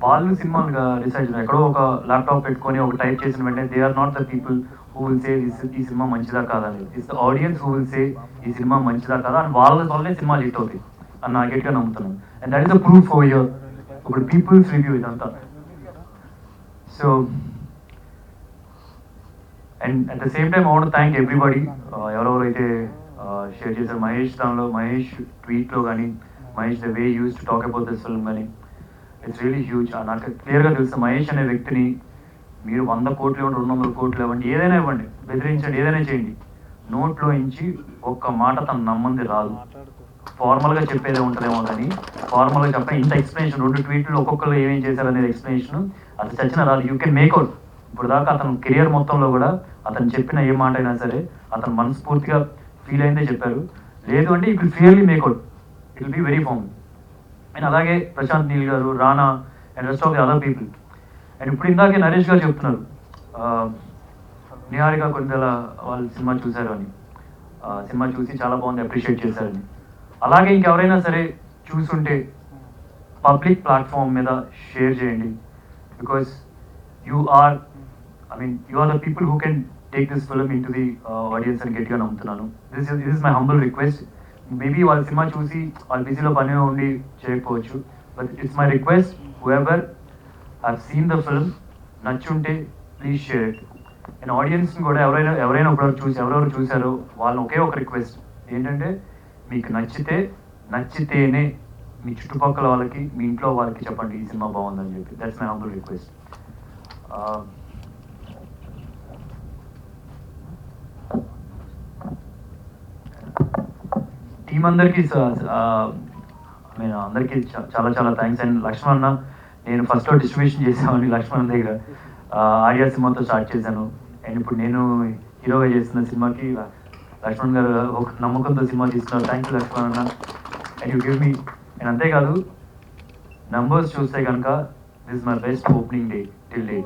వాళ్ళు సినిమాలుగా డిసైడ్ ఎక్కడో ఒక ల్యాప్టాప్ పెట్టుకొని ఒక టైప్ చేసిన వెంటనే they are not the people who will say ఈ సినిమా మంచిదా కాదా అనేది. It's the audience who will say ఈ సినిమా మంచిదా కాదా అని వాళ్ళే సినిమాలు హిట్ అవుతాయి అని నా గట్టిగా నమ్ముతున్నాను. And that is the proof over here. ఇప్పుడు పీపుల్స్ రివ్యూ ఇదంతా. So and at the same time I want thank everybody ఎవరెవరైతే షేర్ చేశారు. మహేష్ ట్వీట్లో కానీ, Mahesh the way use to talk about this film కానీ, ఇట్స్ రియలీ హ్యూజ్. నాకు క్లియర్గా తెలుసు మహేష్ అనే వ్యక్తిని మీరు 100 కోట్లు ఇవ్వండి, 200 కోట్లు ఇవ్వండి, ఏదైనా ఇవ్వండి, బెదిరించండి, ఏదైనా చేయండి, నోట్లో నుంచి ఒక్క మాట తను నమ్మంది రాదు. ఫార్మల్గా చెప్పేదే ఉంటుందేమో కానీ ఫార్మల్గా చెప్పిన ఇంత ఎక్స్ప్లెనేషన్ 2 ట్వీట్లు ఒక్కొక్కరు ఏమేం చేశారు అనేది ఎక్స్ప్లెనేషన్ అది చచ్చిన రాదు. You can make out. ఇప్పుడు దాకా అతను కెరియర్ మొత్తంలో కూడా అతను చెప్పిన ఏ మాట అయినా సరే అతను మనస్ఫూర్తిగా ఫీల్ అయిందే చెప్పారు. లేదు అంటే it will fairly make out, it will be very form. And అలాగే Prashanth Neel garu, Rana and rest of the other people. And ఇప్పుడు ఇందాకే నరేష్ గారు చెప్తున్నారు నిహారిక కొంచెం వాళ్ళు సినిమా చూశారు అని, సినిమా చూసి చాలా బాగుంది అప్రిషియేట్ చేశారని. అలాగే ఇంకెవరైనా సరే చూసుంటే పబ్లిక్ ప్లాట్ఫామ్ మీద షేర్ చేయండి. Because you are the people who can take this film into the audience అని గట్టిగా నమ్ముతున్నాను. This is my humble request. Maybe వాళ్ళ సినిమా చూసి వాళ్ళ బిజీలో పని ఉండి చేయకపోవచ్చు, but it's my request whoever have seen the film నచ్చుంటే ప్లీజ్ షేర్ ఇట్. అండ్ ఆడియన్స్ని కూడా ఎవరైనా ఎవరెవరు చూసారో వాళ్ళని ఒకే ఒక రిక్వెస్ట్ ఏంటంటే మీకు నచ్చితేనే మీ చుట్టుపక్కల వాళ్ళకి, మీ ఇంట్లో వాళ్ళకి చెప్పండి ఈ సినిమా బాగుందని చెప్పి. That's my humble request. Team అందరికీ అందరికీ చాలా చాలా థ్యాంక్స్. అండ్ లక్ష్మణ్ అన్న, నేను ఫస్ట్లో డిస్ట్రిబ్యూషన్ చేసామని లక్ష్మణ్ దగ్గర ఆర్యా సినిమాతో స్టార్ట్ చేశాను. అండ్ ఇప్పుడు నేను హీరోగా చేస్తున్న సినిమాకి లక్ష్మణ్ గారు ఒక నమ్మకంతో సినిమా తీసుకున్నారు. థ్యాంక్ యూ లక్ష్మణ్ అన్న. And you give me. And అంతేకాదు నంబర్స్ చూస్తే కనుక this my best opening day till day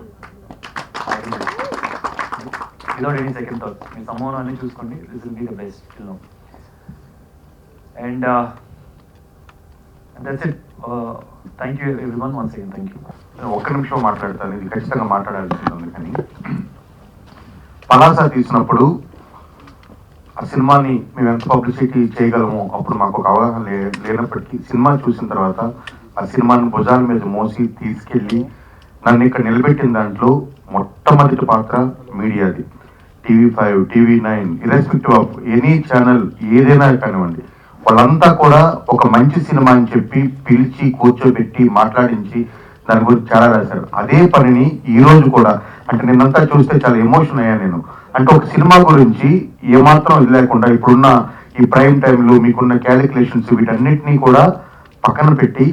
without any second thought. మీ సంభవం అన్నీ చూసుకోండి. This will be the best till now. And that's it. Thank you everyone once again. Thank you. ఒక్క నిమిషం మాట్లాడతాను, ఇది ఖచ్చితంగా మాట్లాడాల్సింది. కానీ పలాస తీసినప్పుడు ఆ సినిమాని మేము ఎంత పబ్లిసిటీ చేయగలమో అప్పుడు మాకు ఒక అవగాహన లేనప్పటికీ సినిమా చూసిన తర్వాత ఆ సినిమాని భుజాల మీద మోసి తీసుకెళ్ళి నన్ను ఇక్కడ నిలబెట్టిన దాంట్లో మొట్టమొదటి పాత్ర మీడియాది. TV5, TV9, irrespective of any channel ఏదైనా కానివ్వండి, వాళ్ళంతా కూడా ఒక మంచి సినిమా అని చెప్పి పిలిచి కూర్చోబెట్టి మాట్లాడించి దాని గురించి చాలా రాశారు. అదే పనిని ఈ రోజు కూడా, అంటే నిన్నంతా చూస్తే చాలా ఎమోషన్ అయ్యాను నేను. అంటే ఒక సినిమా గురించి ఏమాత్రం ఇది లేకుండా ఇప్పుడున్న ఈ ప్రైమ్ టైంలో మీకున్న క్యాలిక్యులేషన్స్ వీటన్నిటినీ కూడా పక్కన పెట్టి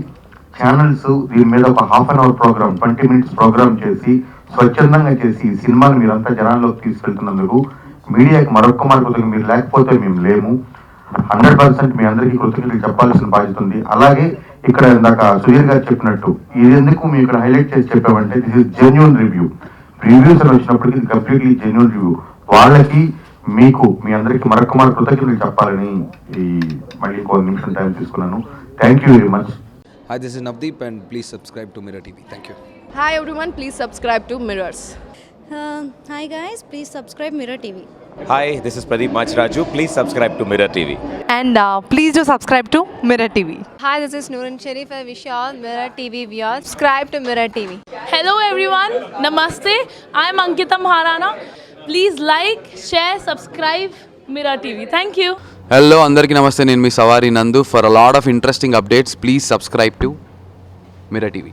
ఛానల్స్ దీని మీద ఒక ½ an hour programme, 20 minutes programme చేసి స్వచ్ఛందంగా చేసి ఈ సినిమాని మీరంతా జనాల్లోకి తీసుకెళ్తున్నందుకు మీడియాకి మరొక్క మార్పుతో మీరు లేకపోతే మేము లేము. 100% మీ అందరికీ కృతజ్ఞతలు చెప్పాల్సిన బాధ్యత ఉంది. అలాగే ఇక్కడ ఇందాక సుధీర్ గారు చెప్పినట్టు ఇది ఎందుకు మేము ఇక్కడ హైలైట్ చేసి చెప్పామంటే this is genuine review. Reviews అని వచ్చినప్పటికీ ఇది కంప్లీట్లీ జెన్యూన్ రివ్యూ. వాళ్ళకి మీకు మీ అందరికీ మరొక కృతజ్ఞతలు చెప్పాలని ఈ మళ్ళీ ఇంకో నిమిషం టైం తీసుకున్నాను. Thank you very much. Hi, this is Navdeep and please subscribe to Mirror TV. Thank you. Hi everyone, please subscribe to Mirrors. Hi guys, please subscribe Mirror TV. Hi, this is Pradeep Machraju. Please subscribe to Mirror TV. And please do subscribe to Mirror TV. Hi, this is Noorun Sharif. I wish you all Mirror TV viewers subscribe to Mirror TV. Hello everyone, Namaste. I am Ankita Maharana. Please like, share, subscribe Mirror TV. Thank you. Hello, andarki namaste. Nenu mee Savari Nandu. For a lot of interesting updates, please subscribe to Mirror TV.